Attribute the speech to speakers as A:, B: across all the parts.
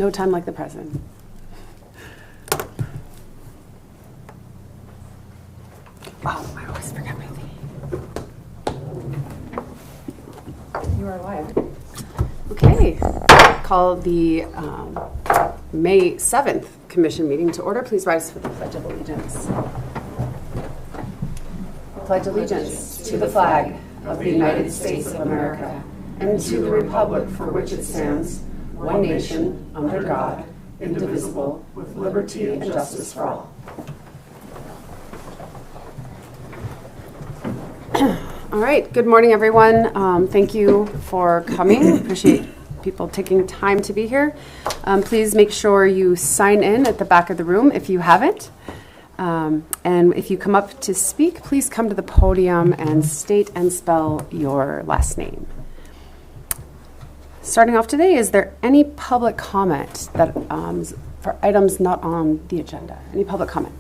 A: No time like the present. Oh, I always forget my thing. You are live. Okay. Call the May 7th Commission meeting to order. Please rise for the Pledge of Allegiance. Pledge allegiance to the flag of the United States of America and to the republic for which it stands, one nation, under God, indivisible, with liberty and justice for all. All right, good morning, everyone. Thank you for coming. Appreciate people taking time to be here. Please make sure you sign in at the back of the room if you haven't. And if you come up to speak, please come to the podium and state and spell your last name. Starting off today, is there any public comment that for items not on the agenda? Any public comment?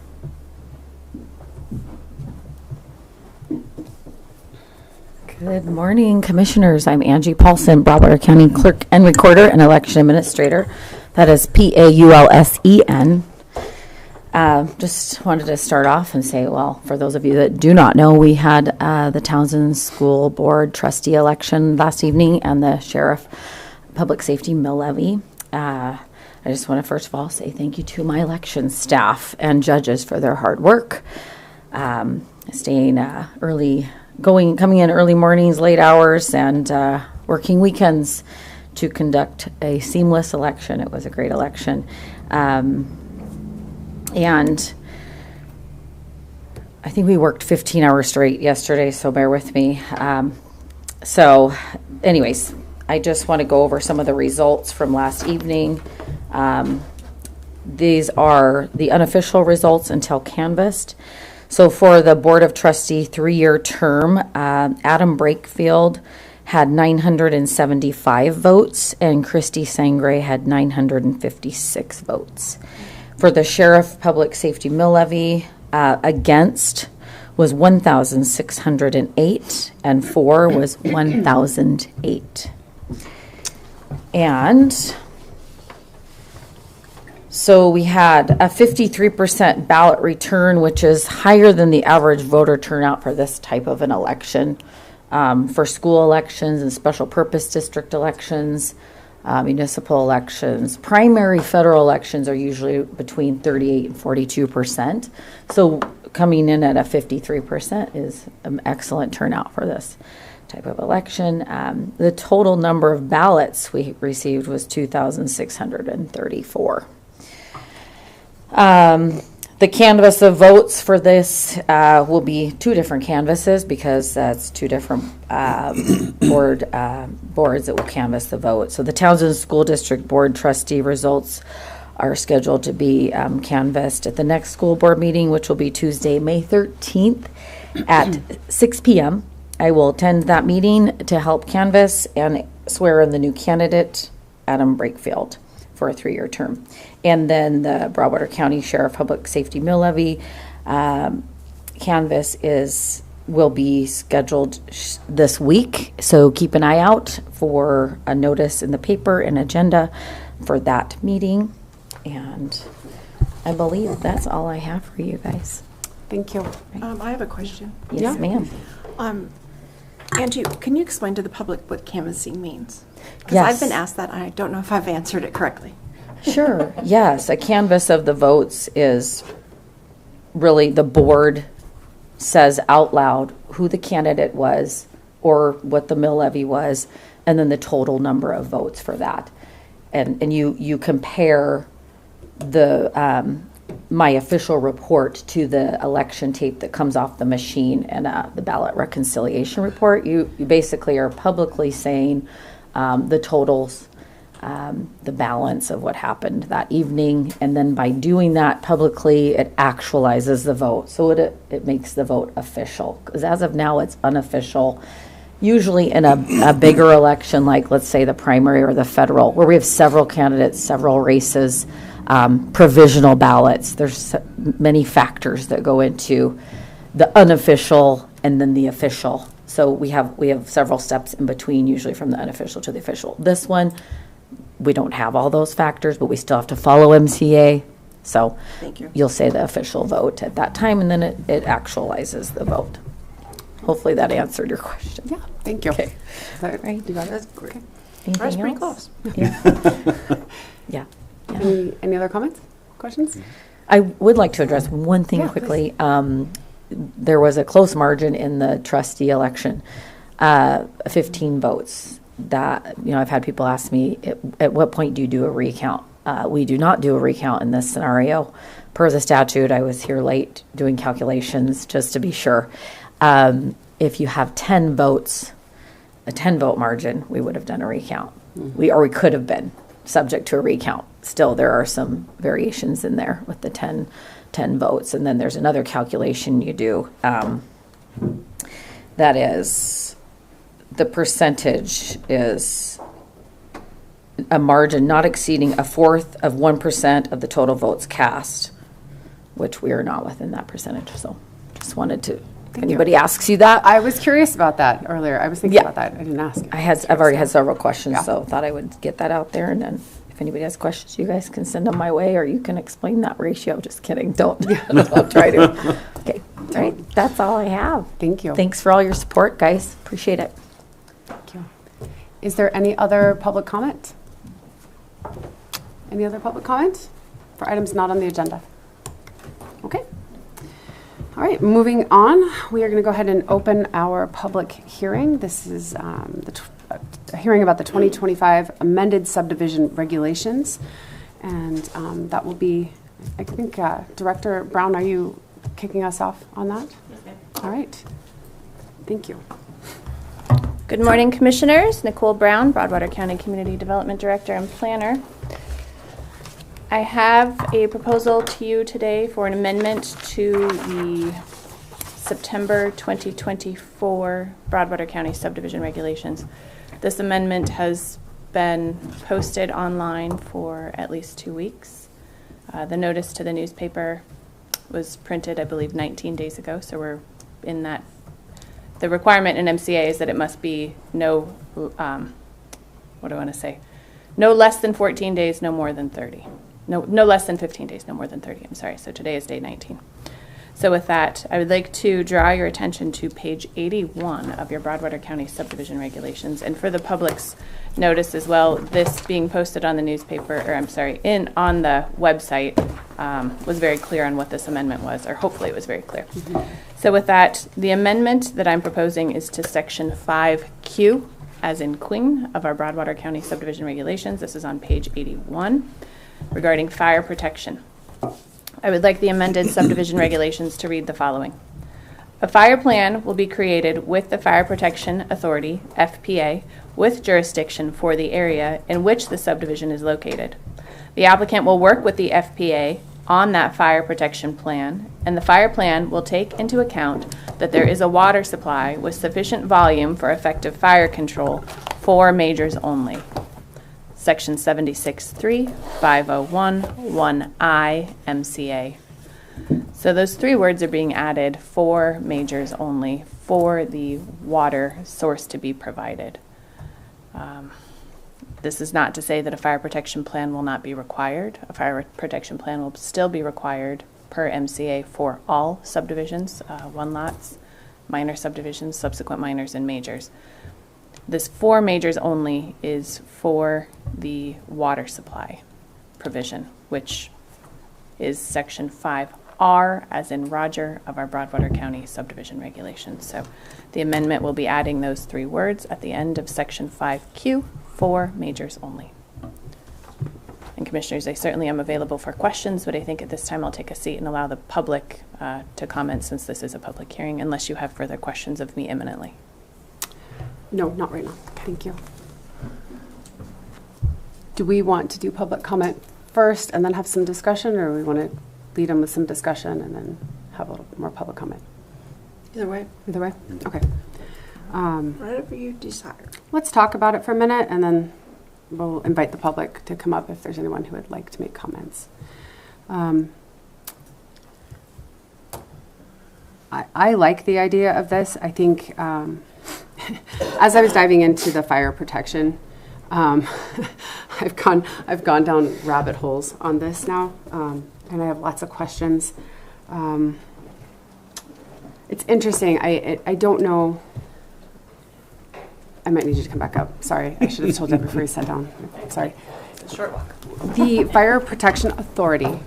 B: Good morning, Commissioners. I'm Angie Paulson, Broadwater County Clerk and Recorder and Election Administrator. That is Paulsen. Just wanted to start off and say, well, for those of you that do not know, we had the Townsend School Board Trustee election last evening and the Sheriff Public Safety Mill Levy. I just want to first of all say thank you to my election staff and judges for their hard work, staying early, coming in early mornings, late hours, and working weekends to conduct a seamless election. It was a great election. And I think we worked 15 hours straight yesterday, so bear with me. So anyways, I just want to go over some of the results from last evening. These are the unofficial results until canvassed. So for the Board of Trustee 3-year term, Adam Brakefield had 975 votes and Christy Sangre had 956 votes. For the Sheriff Public Safety Mill Levy, against was 1,608 and for was 1,008. And so we had a 53% ballot return, which is higher than the average voter turnout for this type of an election. For school elections and special purpose district elections, municipal elections, primary federal elections are usually between 38 and 42%. So coming in at a 53% is an excellent turnout for this type of election. The total number of ballots we received was 2,634. The canvass of votes for this will be two different canvases because that's two different boards that will canvass the vote. So the Townsend School District Board Trustee results are scheduled to be canvassed at the next school board meeting, which will be Tuesday, May 13th at 6 p.m. I will attend that meeting to help canvass and swear in the new candidate, Adam Brakefield, for a 3-year term. And then the Broadwater County Sheriff Public Safety Mill Levy canvass will be scheduled this week. So keep an eye out for a notice in the paper and agenda for that meeting. And I believe that's all I have for you guys.
A: Thank you.
C: I have a question.
B: Yes, ma'am.
C: Angie, can you explain to the public what canvassing means? Because
B: Yes.
C: I've been asked that, and I don't know if I've answered it correctly.
B: Sure. Yes. A canvass of the votes is really the board says out loud who the candidate was or what the mill levy was, and then the total number of votes for that. And you compare the my official report to the election tape that comes off the machine and the ballot reconciliation report. You basically are publicly saying the totals, the balance of what happened that evening, and then by doing that publicly, it actualizes the vote. So it makes the vote official. Because as of now, it's unofficial. Usually in a bigger election, like let's say the primary or the federal, where we have several candidates, several races, provisional ballots. There's many factors that go into the unofficial and then the official. So we have several steps in between, usually from the unofficial to the official. This one, we don't have all those factors, but we still have to follow MCA. So
C: Thank you.
B: you'll say the official vote at that time, and then it actualizes the vote. Hopefully that answered your question.
A: Yeah, thank you.
B: Okay.
A: Right. You got it?
C: That's great.
A: Okay.
B: Anything
C: That's pretty
B: else?
C: close.
B: Yeah. Yeah. Yeah.
A: Any other comments, questions?
B: I would like to address one thing
A: Yeah,
B: quickly. There was a close margin in the trustee election, 15 votes. That, I've had people ask me, at what point do you do a recount? We do not do a recount in this scenario. Per the statute, I was here late doing calculations just to be sure. If you have 10 votes, a 10-vote margin, we would have done a recount. We could have been subject to a recount. Still, there are some variations in there with the 10 votes. And then there's another calculation you do. That is, the percentage is a margin not exceeding 1/4 of 1% of the total votes cast, which we are not within that percentage. So just wanted to, if anybody asks you that.
A: I was curious about that earlier. I was thinking
B: Yeah.
A: about that. I didn't ask.
B: I've already had several questions,
A: Yeah.
B: so thought I would get that out there. And then if anybody has questions, you guys can send them my way, or you can explain that ratio. Just kidding. Don't. I'll try to. Okay. All right. That's all I have.
A: Thank you.
B: Thanks for all your support, guys. Appreciate it.
A: Thank you. Is there any other public comment? Any other public comment for items not on the agenda? Okay. All right, moving on. We are going to go ahead and open our public hearing. This is a hearing about the 2025 amended subdivision regulations. And that will be, I think, Director Brown, are you kicking us off on that?
D: Yes, ma'am.
A: All right. Thank you.
D: Good morning, Commissioners. Nicole Brown, Broadwater County Community Development Director and Planner. I have a proposal to you today for an amendment to the September 2024 Broadwater County subdivision regulations. This amendment has been posted online for at least 2 weeks. The notice to the newspaper was printed, I believe, 19 days ago, so we're in that. The requirement in MCA is that it must be no less than 14 days, no more than 30. No less than 15 days, no more than 30. I'm sorry. So today is day 19. So with that, I would like to draw your attention to page 81 of your Broadwater County subdivision regulations. And for the public's notice as well, this being posted on the newspaper, on the website, was very clear on what this amendment was, or hopefully it was very clear. So with that, the amendment that I'm proposing is to section 5Q, as in Queen, of our Broadwater County subdivision regulations. This is on page 81, regarding fire protection. I would like the amended subdivision regulations to read the following. A fire plan will be created with the Fire Protection Authority, FPA, with jurisdiction for the area in which the subdivision is located. The applicant will work with the FPA on that fire protection plan, and the fire plan will take into account that there is a water supply with sufficient volume for effective fire control for majors only. Section 76.3, 501, 1I, MCA. So those 3 words are being added for majors only, for the water source to be provided. This is not to say that a fire protection plan will not be required. A fire protection plan will still be required per MCA for all subdivisions, 1 lots, minor subdivisions, subsequent minors, and majors. This for majors only is for the water supply provision, which is section 5R, as in Roger, of our Broadwater County subdivision regulations. So the amendment will be adding those 3 words at the end of section 5Q, for majors only. And Commissioners, I certainly am available for questions, but I think at this time I'll take a seat and allow the public to comment, since this is a public hearing, unless you have further questions of me imminently.
A: No, not right now. Thank you. Do we want to do public comment first and then have some discussion, or we want to lead them with some discussion and then have a little more public comment?
C: Either way,
A: Either way? Okay.
C: whatever you desire.
A: Let's talk about it for a minute, and then we'll invite the public to come up if there's anyone who would like to make comments. I like the idea of this. I think as I was diving into the fire protection, Um, I've gone down rabbit holes on this now, and I have lots of questions. It's interesting. I don't know. I might need you to come back up. Sorry, I should have told you before you sat down. Sorry.
C: Short walk.
A: The Fire Protection Authority,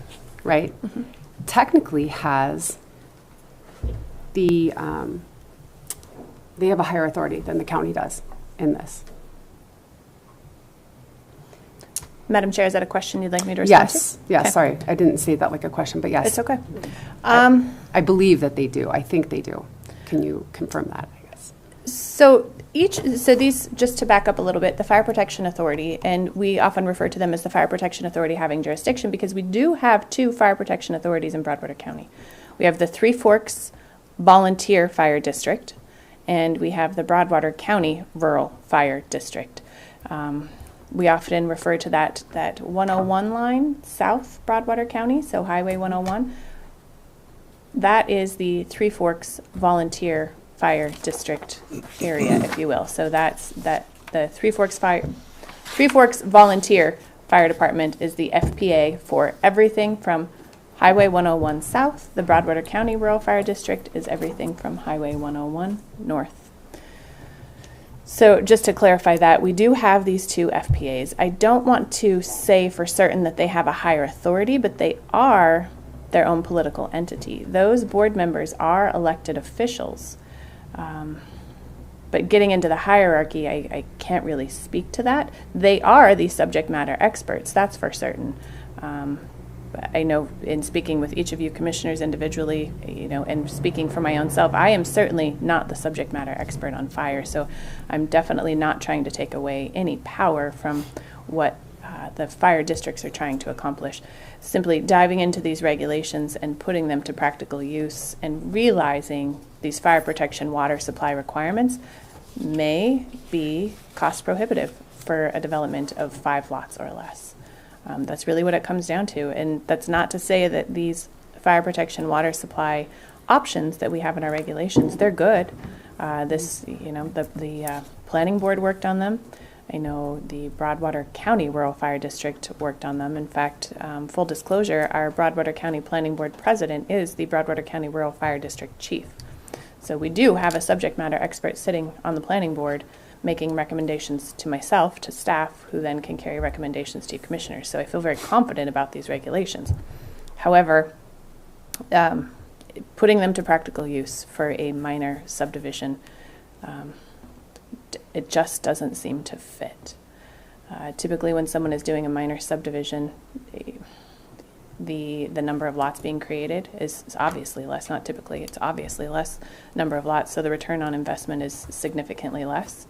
A: right, technically has they have a higher authority than the county does in this.
D: Madam Chair, is that a question you'd like me to respond to?
A: Yes, yes,
D: Okay.
A: sorry. I didn't say that like a question, but yes.
D: It's okay.
A: I believe that they do. I think they do. Can you confirm that, I guess?
D: So these, just to back up a little bit, the Fire Protection Authority, and we often refer to them as the Fire Protection Authority having jurisdiction because we do have two fire protection authorities in Broadwater County. We have the Three Forks Volunteer Fire District, and we have the Broadwater County Rural Fire District. We often refer to that 101 line, South Broadwater County, so Highway 101. That is the Three Forks Volunteer Fire District area, if you will. So that's the Three Forks Volunteer Fire Department is the FPA for everything from Highway 101 South. The Broadwater County Rural Fire District is everything from Highway 101 North. So just to clarify that, we do have these two FPAs. I don't want to say for certain that they have a higher authority, but they are their own political entity. Those board members are elected officials. But getting into the hierarchy, I can't really speak to that. They are the subject matter experts, that's for certain. But I know in speaking with each of you commissioners individually, and speaking for my own self, I am certainly not the subject matter expert on fire, so I'm definitely not trying to take away any power from what the fire districts are trying to accomplish. Simply diving into these regulations and putting them to practical use and realizing these fire protection water supply requirements may be cost prohibitive for a development of 5 lots or less. That's really what it comes down to. And that's not to say that these fire protection water supply options that we have in our regulations, they're good. The planning board worked on them. I know the Broadwater County Rural Fire District worked on them. In fact, full disclosure, our Broadwater County Planning Board president is the Broadwater County Rural Fire District chief. So we do have a subject matter expert sitting on the planning board making recommendations to myself, to staff, who then can carry recommendations to you commissioners. So I feel very confident about these regulations. However, putting them to practical use for a minor subdivision, it just doesn't seem to fit. Typically when someone is doing a minor subdivision, the number of lots being created is obviously less, not typically, it's obviously less number of lots, so the return on investment is significantly less.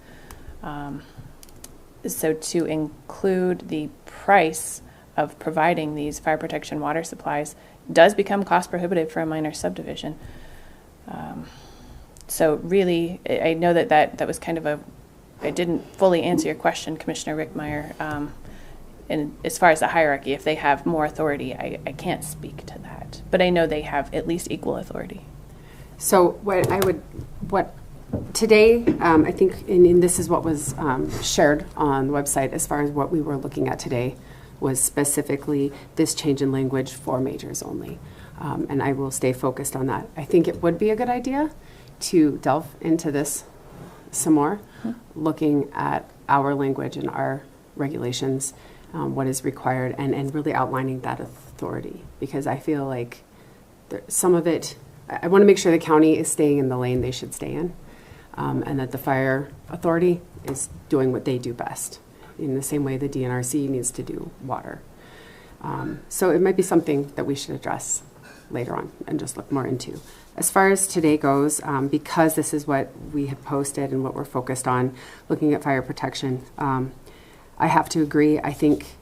D: So to include the price of providing these fire protection water supplies does become cost prohibitive for a minor subdivision. So really, I know that was kind of I didn't fully answer your question, Commissioner Rickmeyer. And as far as the hierarchy, if they have more authority, I can't speak to that. But I know they have at least equal authority.
A: So today, I think, and this is what was shared on the website as far as what we were looking at today, was specifically this change in language for majors only. And I will stay focused on that. I think it would be a good idea to delve into this some more, looking at our language and our regulations, what is required, and really outlining that authority. Because I feel like some of it, I want to make sure the county is staying in the lane they should stay in. And that the fire authority is doing what they do best, in the same way the DNRC needs to do water. So it might be something that we should address later on and just look more into. As far as today goes, because this is what we have posted and what we're focused on, looking at fire protection, I have to agree. I think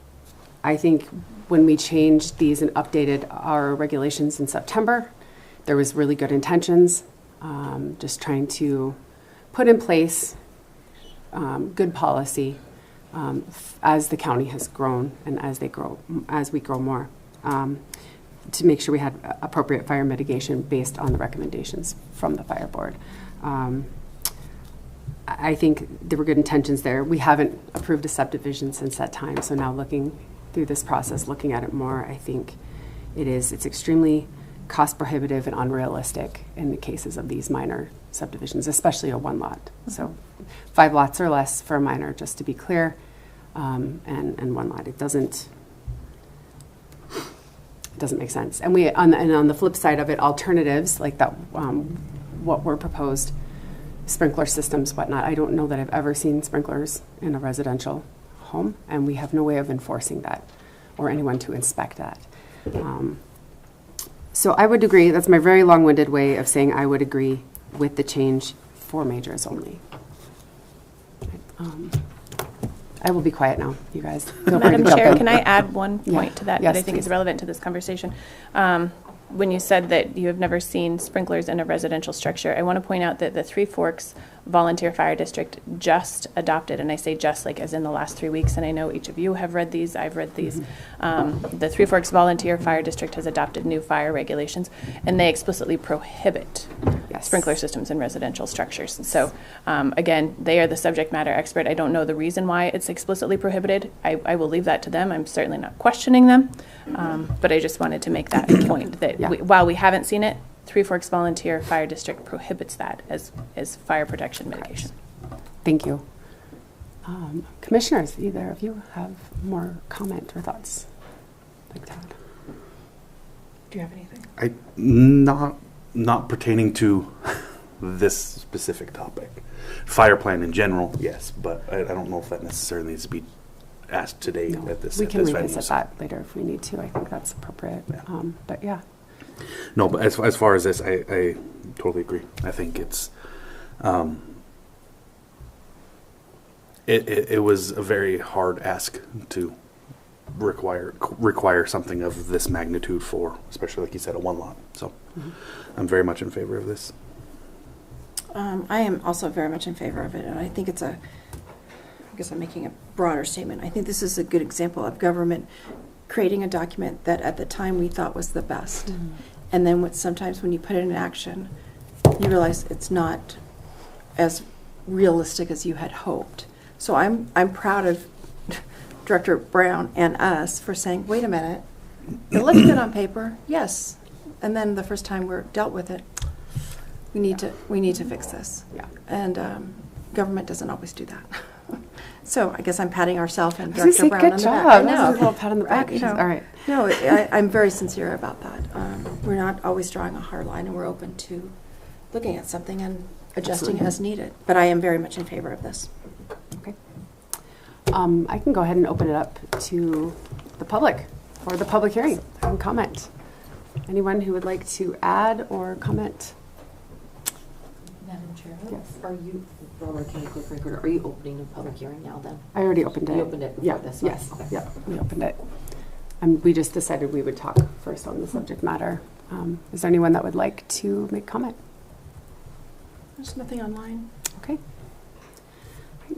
A: when we changed these and updated our regulations in September, there was really good intentions, just trying to put in place good policy as the county has grown and as we grow more, to make sure we had appropriate fire mitigation based on the recommendations from the fire board. I think there were good intentions there. We haven't approved a subdivision since that time, so now looking through this process, looking at it more, I think it's extremely cost prohibitive and unrealistic in the cases of these minor subdivisions, especially a one lot. So 5 lots or less for a minor, just to be clear, and one lot. It doesn't make sense. And on the flip side of it, alternatives like that, what were proposed, sprinkler systems, whatnot. I don't know that I've ever seen sprinklers in a residential home, and we have no way of enforcing that or anyone to inspect that. So I would agree. That's my very long-winded way of saying I would agree with the change for majors only. I will be quiet now, you guys. Feel free
D: Madam
A: to jump
D: Chair,
A: in.
D: can I add one point
A: Yeah.
D: to that
A: Yes,
D: that I think is
A: please.
D: relevant to this conversation? When you said that you have never seen sprinklers in a residential structure, I want to point out that the Three Forks Volunteer Fire District just adopted, and I say just like as in the last 3 weeks, and I know each of you have read these, I've read these. The Three Forks Volunteer Fire District has adopted new fire regulations, and they explicitly prohibit
A: Yes.
D: sprinkler systems in residential structures. And so, again, they are the subject matter expert. I don't know the reason why it's explicitly prohibited. I will leave that to them. I'm certainly not questioning them. But I just wanted to make that point that
A: Yeah.
D: while we haven't seen it, Three Forks Volunteer Fire District prohibits that as fire protection mitigation.
A: Thank you. Commissioners, either of you have more comment or thoughts? Like Todd?
C: Do you have anything?
E: Not pertaining to this specific topic. Fire plan in general, yes, but I don't know if that necessarily needs to be asked today
A: No,
E: at this.
A: we
E: at
A: can
E: this
A: revisit
E: venue.
A: that later if we need to. I think that's appropriate.
E: Yeah.
A: But yeah.
E: No, but as far as this, I totally agree. I think it's it was a very hard ask to require something of this magnitude for, especially like you said, a one lot. So I'm very much in favor of this.
C: I am also very much in favor of it, and I think I guess I'm making a broader statement. I think this is a good example of government creating a document that at the time we thought was the best. And then sometimes when you put it in action, you realize it's not as realistic as you had hoped. So I'm proud of Director Brown and us for saying, wait a minute, it looks good on paper, yes. And then the first time we're dealt with it, we need to fix this.
A: Yeah.
C: And government doesn't always do that. So I guess I'm patting ourselves and
A: I was
C: Director
A: gonna say,
C: Brown
A: good
C: on the
A: job.
C: back. I
A: That
C: know.
A: was a little pat on the back.
C: You know.
A: All right.
C: No, I'm very sincere about that. We're not always drawing a hard line, and we're open to looking at something and adjusting
A: Absolutely.
C: as needed. But I am very much in favor of this.
A: Okay. I can go ahead and open it up to the public for the public hearing and comment. Anyone who would like to add or comment?
F: Madam Chair,
A: Yes.
F: are you, Robert, can you quick record, are you opening a public hearing now then?
A: I already opened it.
F: You opened it before
A: Yeah,
F: this one?
A: yes,
F: Okay.
A: yeah, we opened it. We just decided we would talk first on the subject matter. Is there anyone that would like to make comment?
C: There's nothing online.
A: Okay.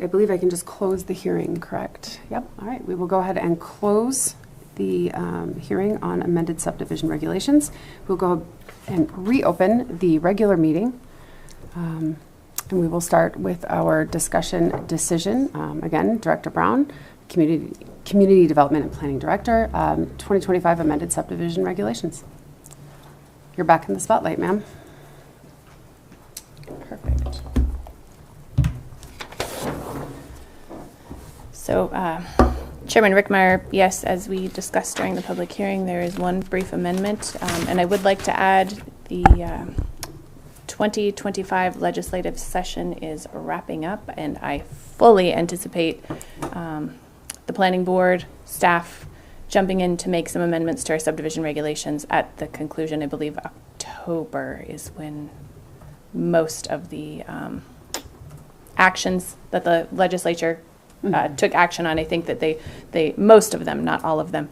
A: I believe I can just close the hearing, correct? Yep, all right. We will go ahead and close the hearing on amended subdivision regulations. We'll go and reopen the regular meeting. And we will start with our discussion decision. Again, Director Brown, Community Development and Planning Director, 2025 amended subdivision regulations. You're back in the spotlight, ma'am.
D: Perfect. So, Chairman Rickmeyer, yes, as we discussed during the public hearing, there is one brief amendment, and I would like to add the 2025 legislative session is wrapping up, and I fully anticipate the planning board, staff, jumping in to make some amendments to our subdivision regulations at the conclusion. I believe October is when most of the actions that the legislature took action on. I think that they most of them, not all of them,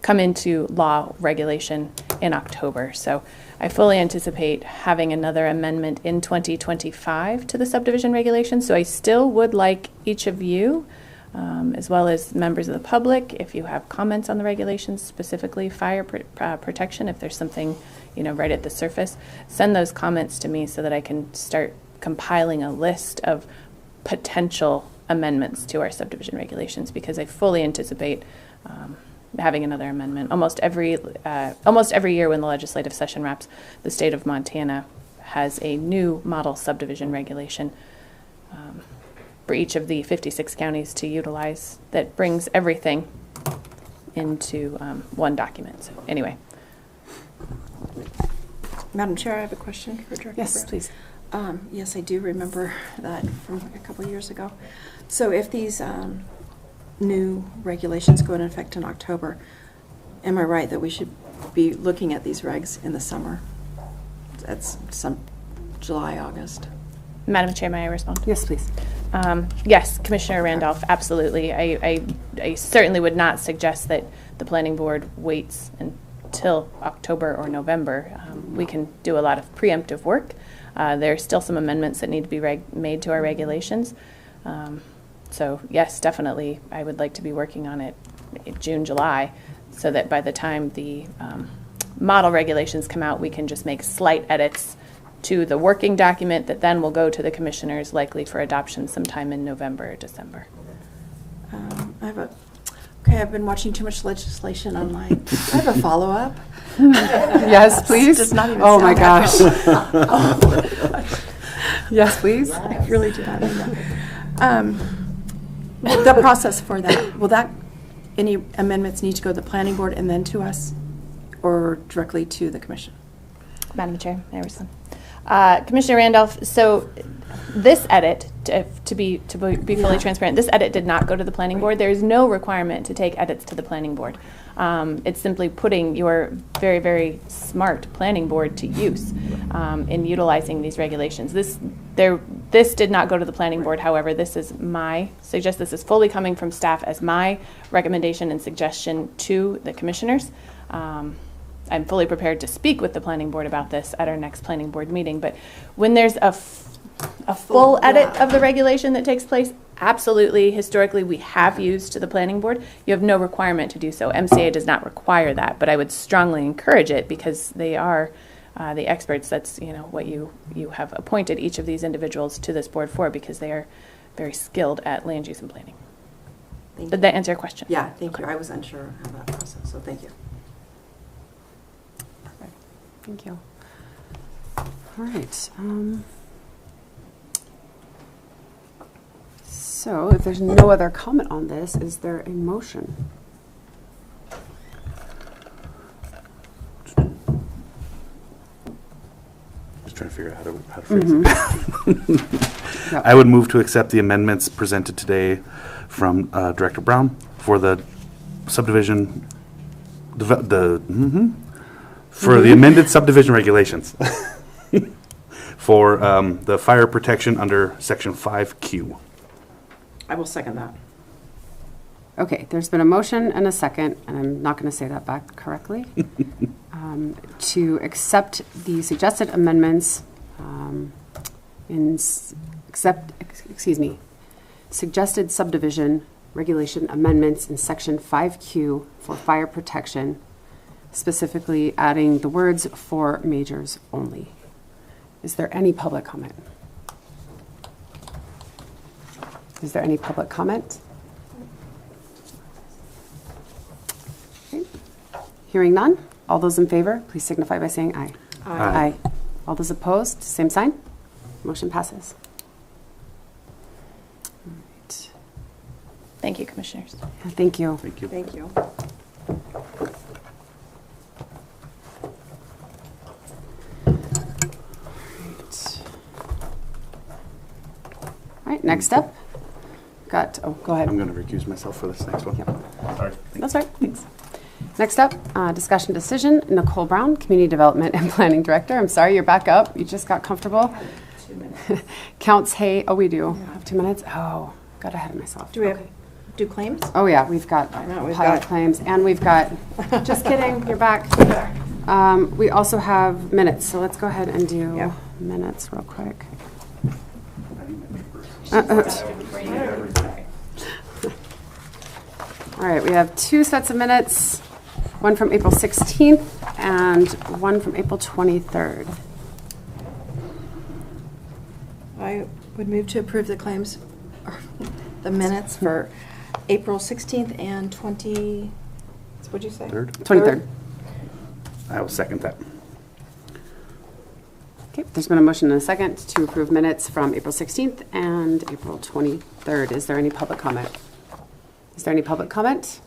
D: come into law regulation in October. So I fully anticipate having another amendment in 2025 to the subdivision regulations. So I still would like each of you, as well as members of the public, if you have comments on the regulations, specifically fire protection, if there's something, right at the surface, send those comments to me so that I can start compiling a list of potential amendments to our subdivision regulations, because I fully anticipate having another amendment. Almost every year when the legislative session wraps, the state of Montana has a new model subdivision regulation for each of the 56 counties to utilize that brings everything into one document. So anyway.
C: Madam Chair, I have a question for Director
A: Yes,
C: Brown.
A: please.
C: Yes, I do remember that from a couple of years ago. So if these new regulations go into effect in October, am I right that we should be looking at these regs in the summer? That's some July, August.
D: Madam Chair, may I respond?
A: Yes, please.
D: Yes, Commissioner Randolph, absolutely. I certainly would not suggest that the planning board waits until October or November. We can do a lot of preemptive work. There are still some amendments that need to be made to our regulations. So yes, definitely, I would like to be working on it in June, July, so that by the time the model regulations come out, we can just make slight edits to the working document that then will go to the commissioners, likely for adoption sometime in November or December.
C: I've been watching too much legislation online. I have a follow-up.
A: Yes, please.
C: Does not even
A: Oh my
C: sound
A: gosh. Yes, please.
C: I really do not mean that. The process for that, any amendments need to go to the planning board and then to us, or directly to the commission?
D: Madam Chair, may I respond? Commissioner Randolph, so this edit, to be fully transparent, this edit did not go to the planning board. There is no requirement to take edits to the planning board. It's simply putting your very, very smart planning board to use in utilizing these regulations. This did not go to the planning board. However, this is this is fully coming from staff as my recommendation and suggestion to the commissioners. I'm fully prepared to speak with the planning board about this at our next planning board meeting. But when there's a full edit of the regulation that takes place, absolutely, historically, we have used to the planning board. You have no requirement to do so. MCA does not require that, but I would strongly encourage it because they are the experts. That's what you have appointed each of these individuals to this board for, because they are very skilled at land use and planning. Did that answer your question?
C: Yeah, thank you. I was unsure of that process, so thank you.
A: Thank you. All right. So if there's no other comment on this, is there a motion?
E: Just trying to figure out how to phrase it.
A: Yep.
E: I would move to accept the amendments presented today from Director Brown for the subdivision, for the amended subdivision regulations for the fire protection under Section 5Q.
C: I will second that.
A: Okay, there's been a motion and a second, and I'm not going to say that back correctly, to accept the suggested amendments suggested subdivision regulation amendments in Section 5Q for fire protection, specifically adding the words "for majors only." Is there any public comment? Is there any public comment? Okay. Hearing none, all those in favor, please signify by saying aye.
E: Aye.
A: All those opposed, same sign. Motion passes. All right.
D: Thank you, commissioners.
A: Yeah, thank you.
E: Thank you.
C: Thank you.
A: All right, next up, go ahead.
E: I'm going to recuse myself for this next one.
A: Yep.
E: Sorry.
A: That's all right, thanks. Next up, discussion decision, Nicole Brown, Community Development and Planning Director. I'm sorry, you're back up. You just got comfortable.
C: 2 minutes.
A: Counts hay. Oh, we do. Have 2 minutes? Oh, got ahead of myself.
C: Do we
A: Okay.
C: do claims?
A: Oh, yeah, we've got
C: I know, we've
A: pilot
C: got-
A: claims, and we've got, just kidding, you're back. We also have minutes, so let's go ahead and do
C: Yeah.
A: minutes real quick. All right, we have 2 sets of minutes, one from April 16th and one from April 23rd.
C: Would move to approve the claims, or the minutes for April 16th and 20, what'd you say?
A: 23rd.
E: I will second that.
A: Okay, there's been a motion and a second to approve minutes from April 16th and April 23rd. Is there any public comment? Is there any public comment?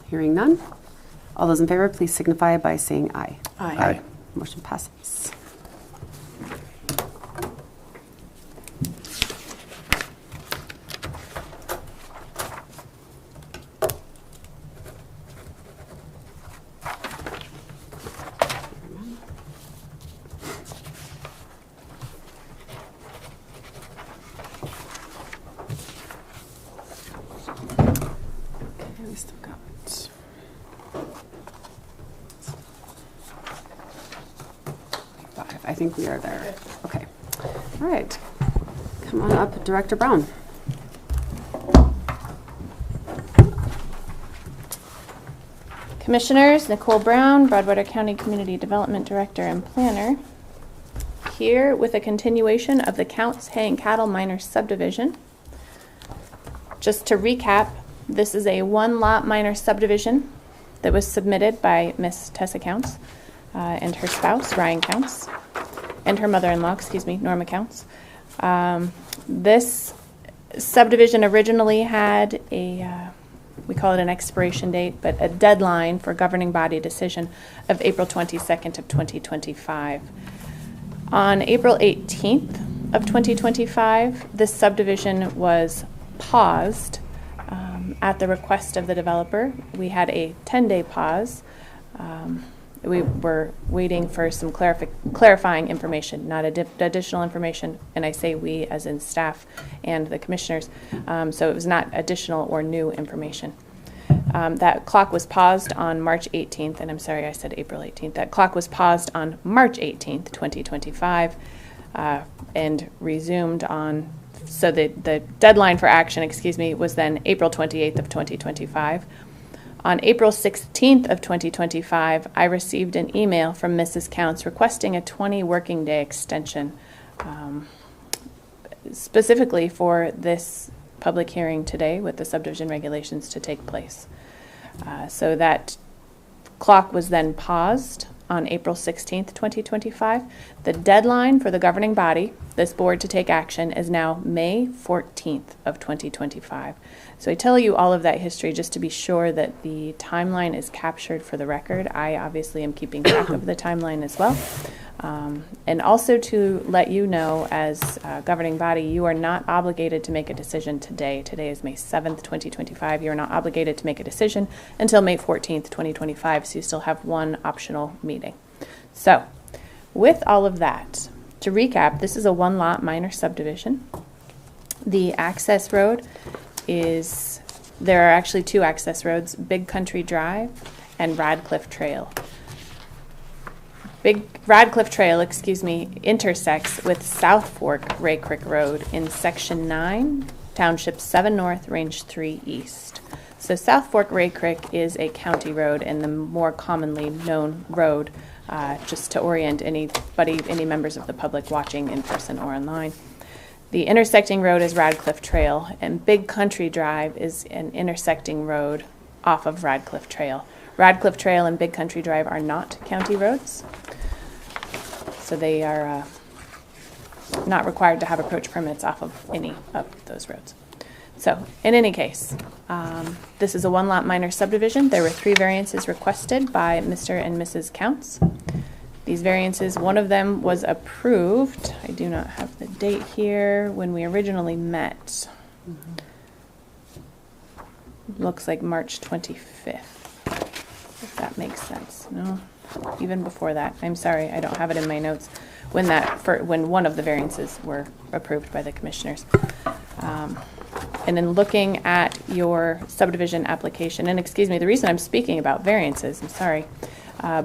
A: Hearing none. All those in favor, please signify by saying aye.
E: Aye.
A: Motion passes. Okay, we still got five. I think we are there. Okay. All right. Come on up, Director Brown.
D: Commissioners, Nicole Brown, Broadwater County Community Development Director and Planner, here with a continuation of the Counts Hay and Cattle Minor subdivision. Just to recap, this is a one-lot minor subdivision that was submitted by Miss Tessa Counts and her spouse, Ryan Counts, and her mother-in-law, Norma Counts. This subdivision originally had a we call it an expiration date, but a deadline for governing body decision of April 22nd of 2025. On April 18th of 2025, this subdivision was paused at the request of the developer. We had a 10-day pause. We were waiting for some clarifying information, not additional information, and I say we as in staff and the commissioners, so it was not additional or new information. That clock was paused on March 18th, and I'm sorry I said April 18th. That clock was paused on March 18th, 2025, and resumed on, so the deadline for action, was then April 28th of 2025. On April 16th of 2025, I received an email from Mrs. Counts requesting a 20 working day extension, specifically for this public hearing today with the subdivision regulations to take place. So that clock was then paused on April 16th, 2025. The deadline for the governing body, this board, to take action is now May 14th of 2025. So I tell you all of that history just to be sure that the timeline is captured for the record. I obviously am keeping track of the timeline as well. And also to let you know, as a governing body, you are not obligated to make a decision today. Today is May 7th, 2025. You are not obligated to make a decision until May 14th, 2025, so you still have one optional meeting. So, with all of that, to recap, this is a one-lot minor subdivision. The access road is, there are actually two access roads, Big Country Drive and Radcliffe Trail. Radcliffe Trail, intersects with South Fork Ray Creek Road in Section 9, Township 7 North, Range 3 East. So South Fork Ray Creek is a county road and the more commonly known road, just to orient any members of the public watching in person or online. The intersecting road is Radcliffe Trail, and Big Country Drive is an intersecting road off of Radcliffe Trail. Radcliffe Trail and Big Country Drive are not county roads, so they are not required to have approach permits off of any of those roads. So, in any case, this is a one-lot minor subdivision. There were 3 variances requested by Mr. and Mrs. Counts. These variances, one of them was approved. I do not have the date here when we originally met. Looks like March 25th, if that makes sense. No, even before that. I'm sorry, I don't have it in my notes when one of the variances were approved by the commissioners. And in looking at your subdivision application, and excuse me, the reason I'm speaking about variances, I'm sorry,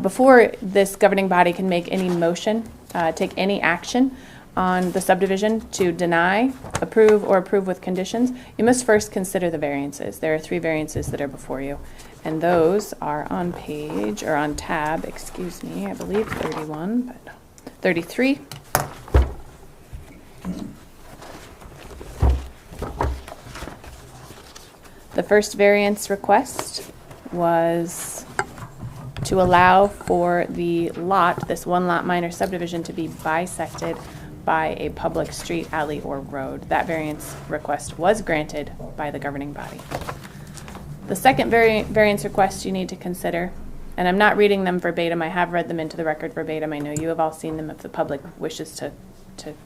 D: before this governing body can make any motion, take any action on the subdivision to deny, approve, or approve with conditions, you must first consider the variances. There are 3 variances that are before you, and those are on tab, I believe 31, but 33, The first variance request was to allow for the lot, this one lot minor subdivision, to be bisected by a public street, alley, or road. That variance request was granted by the governing body. The second variance request you need to consider, and I'm not reading them verbatim, I have read them into the record verbatim. I know you have all seen them. If the public wishes to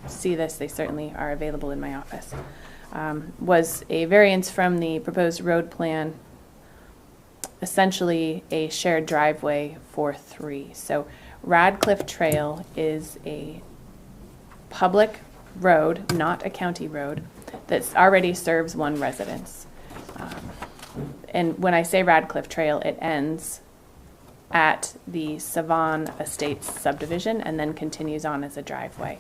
D: see this, they certainly are available in my office. Was a variance from the proposed road plan, essentially a shared driveway for 3. So Radcliffe Trail is a public road, not a county road, that already serves 1 residence. And when I say Radcliffe Trail, it ends at the Savon Estates subdivision and then continues on as a driveway.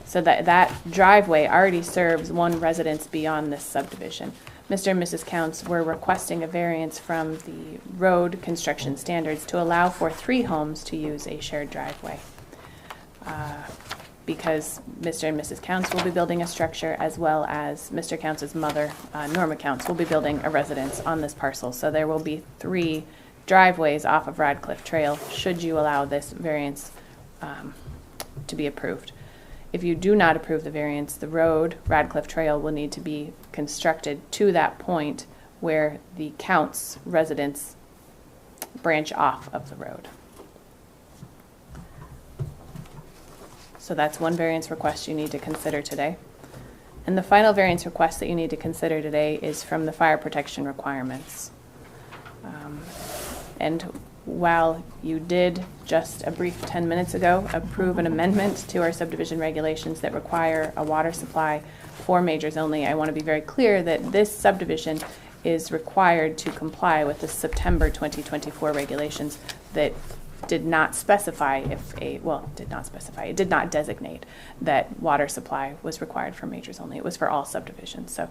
D: So that driveway already serves 1 residence beyond this subdivision. Mr. and Mrs. Counts were requesting a variance from the road construction standards to allow for 3 homes to use a shared driveway. Because Mr. and Mrs. Counts will be building a structure, as well as Mr. Counts' mother, Norma Counts, will be building a residence on this parcel. So there will be 3 driveways off of Radcliffe Trail, should you allow this variance to be approved. If you do not approve the variance, the road, Radcliffe Trail, will need to be constructed to that point where the Counts residents branch off of the road. So that's 1 variance request you need to consider today. And the final variance request that you need to consider today is from the fire protection requirements. And while you did just a brief 10 minutes ago approve an amendment to our subdivision regulations that require a water supply for majors only, I want to be very clear that this subdivision is required to comply with the September 2024 regulations that did not specify it did not designate that water supply was required for majors only. It was for all subdivisions. So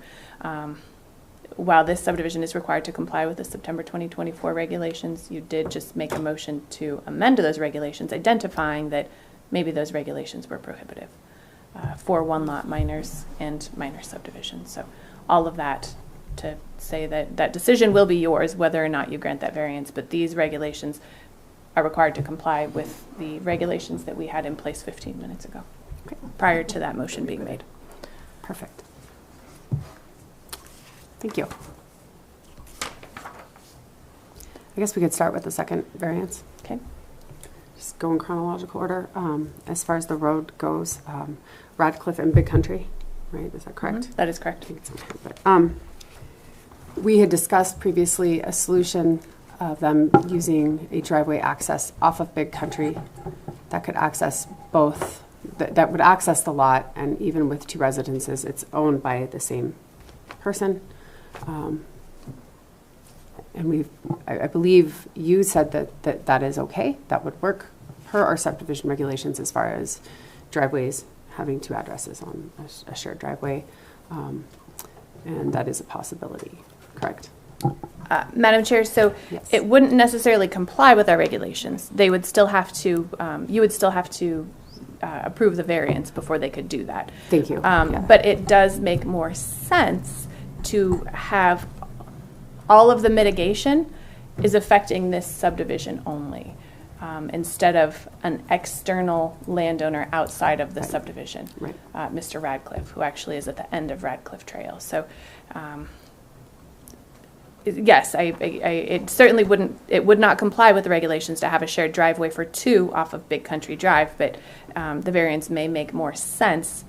D: while this subdivision is required to comply with the September 2024 regulations, you did just make a motion to amend those regulations, identifying that maybe those regulations were prohibitive for 1 lot minors and minor subdivisions. So all of that to say that that decision will be yours, whether or not you grant that variance, but these regulations are required to comply with the regulations that we had in place 15 minutes ago, prior to that motion being made.
A: Perfect. Thank you. I guess we could start with the second variance.
D: Okay.
A: Just go in chronological order. As far as the road goes, Radcliffe and Big Country, right? Is that correct?
D: That is correct.
A: I think it's okay, but, we had discussed previously a solution of them using a driveway access off of Big Country that could access both, that would access the lot, and even with 2 residences, it's owned by the same person. And I believe you said that is okay, that would work per our subdivision regulations as far as driveways having 2 addresses on a shared driveway, and that is a possibility, correct?
D: Madam Chair, so
A: Yes.
D: it wouldn't necessarily comply with our regulations. They would still have to, you would still have to approve the variance before they could do that.
A: Thank you. Yeah.
D: But it does make more sense to have all of the mitigation is affecting this subdivision only, instead of an external landowner outside of the subdivision,
A: Right.
D: Mr. Radcliffe, who actually is at the end of Radcliffe Trail. So, yes, it certainly would not comply with the regulations to have a shared driveway for 2 off of Big Country Drive, but the variance may make more sense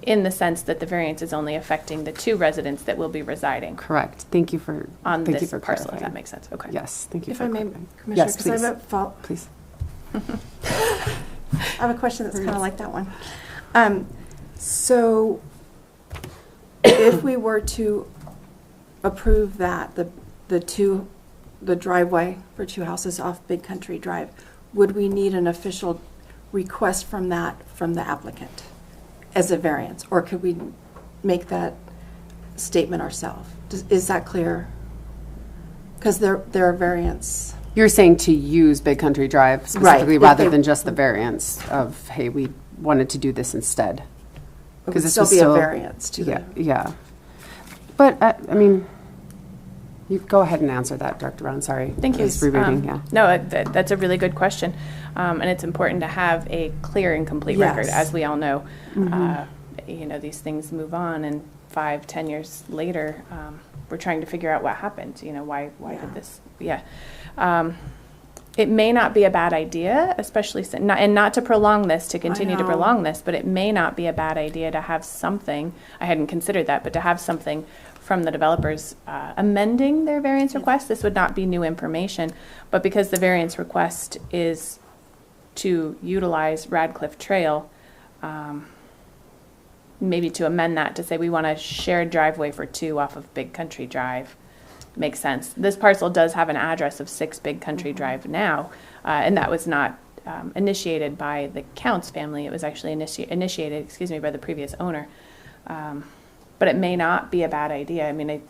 D: in the sense that the variance is only affecting the 2 residents that will be residing
A: Correct. Thank you for
D: on
A: thank you
D: this
A: for
D: parcel, if
A: clarifying.
D: that makes sense. Okay.
A: Yes, thank you
C: If
A: for
C: I may,
A: clarifying.
C: Commissioner,
A: Yes,
C: because I
A: please.
C: I have a question that's kind of like that one. So if we were to approve that, the driveway for 2 houses off Big Country Drive, would we need an official request from the applicant as a variance? Or could we make that statement ourselves? Is that clear? Because there are variants.
A: You're saying to use Big Country Drive specifically,
C: Right.
A: rather than just the variance of, hey, we wanted to do this instead.
C: It would still be a variance to
A: Yeah,
C: the.
A: yeah. But, I mean, You go ahead and answer that, Director Brown, sorry.
D: Thank
A: I
D: you.
A: was rereading, yeah.
D: No, that's a really good question. And it's important to have a clear and complete record,
C: Yes.
D: as we all know. These things move on, and 5-10 years later, we're trying to figure out what happened. Why did this? Yeah. It may not be a bad idea, especially not to prolong this, to continue to
C: know.
D: prolong this, but it may not be a bad idea to have something, I hadn't considered that, but to have something from the developers amending their variance request. This would not be new information, but because the variance request is to utilize Radcliffe Trail, maybe to amend that to say we want a shared driveway for 2 off of Big Country Drive makes sense. This parcel does have an address of 6 Big Country Drive now, and that was not initiated by the Counts family. It was actually initiated, by the previous owner. But it may not be a bad idea. I mean, I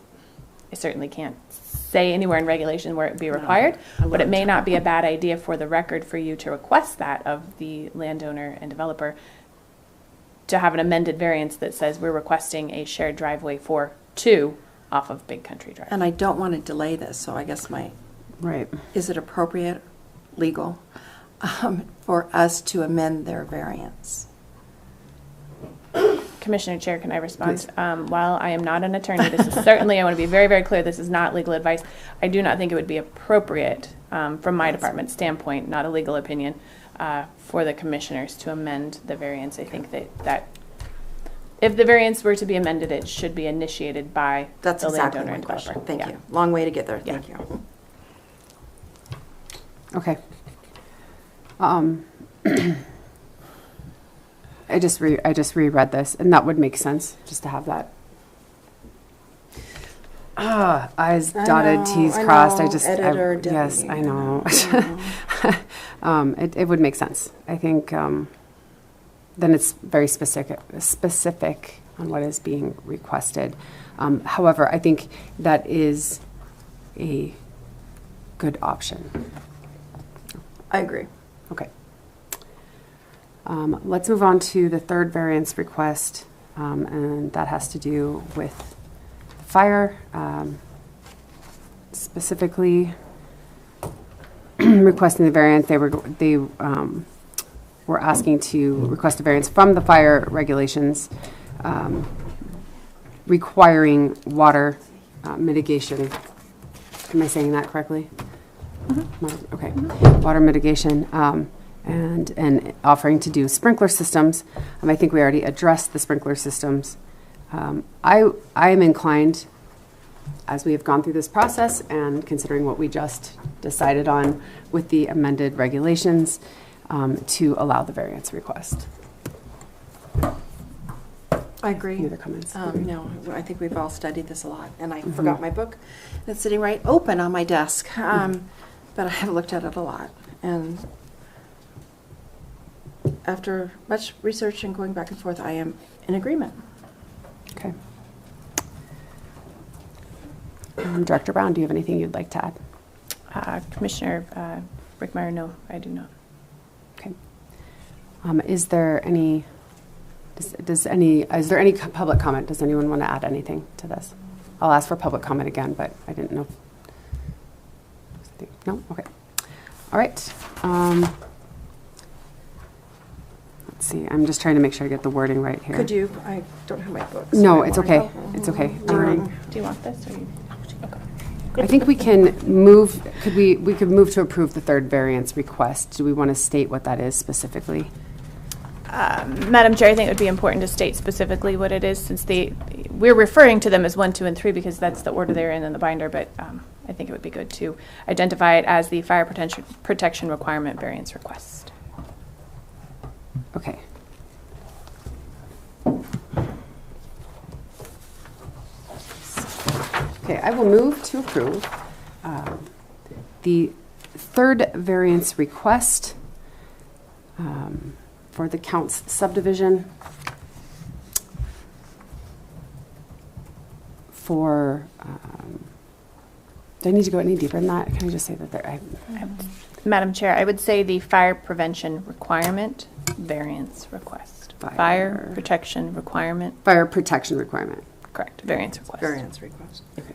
D: certainly can't say anywhere in regulation where it would be required, but it may not be a bad idea for the record for you to request that of the landowner and developer, to have an amended variance that says we're requesting a shared driveway for 2 off of Big Country Drive.
C: And I don't want to delay this, so I guess
A: Right.
C: is it appropriate, legal, for us to amend their variance?
D: Commissioner Chair, can I respond? While I am not an attorney, this is certainly, I want to be very, very clear, this is not legal advice. I do not think it would be appropriate, from my department's standpoint, not a legal opinion, for the commissioners to amend the variance. I think that if the variance were to be amended, it should be initiated by
C: That's
D: the
C: exactly
D: landowner
C: my
D: and
C: question.
D: developer.
C: Thank
D: Yeah.
C: you. Long way to get there.
D: Yeah.
C: Thank you.
A: Okay. I just reread this, and that would make sense, just to have that. I's
C: I
A: dotted,
C: know,
A: T's
C: I
A: crossed.
C: know, editor,
A: yes,
C: Debbie.
A: I know. It would make sense. I think then it's very specific on what is being requested. However, I think that is a good option.
C: I agree.
A: Okay. Let's move on to the third variance request, and that has to do with fire, specifically requesting the variance. They were asking to request a variance from the fire regulations, requiring water mitigation. Am I saying that correctly? Okay. Water mitigation. And offering to do sprinkler systems. I think we already addressed the sprinkler systems. I am inclined, as we have gone through this process and considering what we just decided on with the amended regulations, to allow the variance request.
C: I agree.
A: Any other comments?
C: No, I think we've all studied this a lot, and I forgot my book that's sitting right open on my desk, but I have looked at it a lot. And after much research and going back and forth, I am in agreement.
A: Okay. Director Brown, do you have anything you'd like to add?
D: Commissioner Rickmeyer, no, I do not.
A: Okay. Is there any public comment? Does anyone want to add anything to this? I'll ask for public comment again, but I didn't know. No? Okay. All right. Let's see. I'm just trying to make sure I get the wording right here.
C: Could you? I don't have my books.
A: No,
C: My
A: it's
C: wording.
A: okay. It's okay.
D: Do you want this, or you? Okay.
A: I think we can move, we could move to approve the third variance request. Do we want to state what that is specifically?
D: Madam Chair, I think it would be important to state specifically what it is, since we're referring to them as 1, 2, and 3 because that's the order they're in the binder, but I think it would be good to identify it as the fire protection requirement variance request.
A: Okay. Okay, I will move to approve the third variance request for the Counts subdivision for, do I need to go any deeper than that? Can I just say that there,
D: Madam Chair, I would say the fire prevention requirement variance request. Fire protection requirement.
A: fire protection requirement.
D: Correct. Variance request.
C: Variance request.
A: Okay.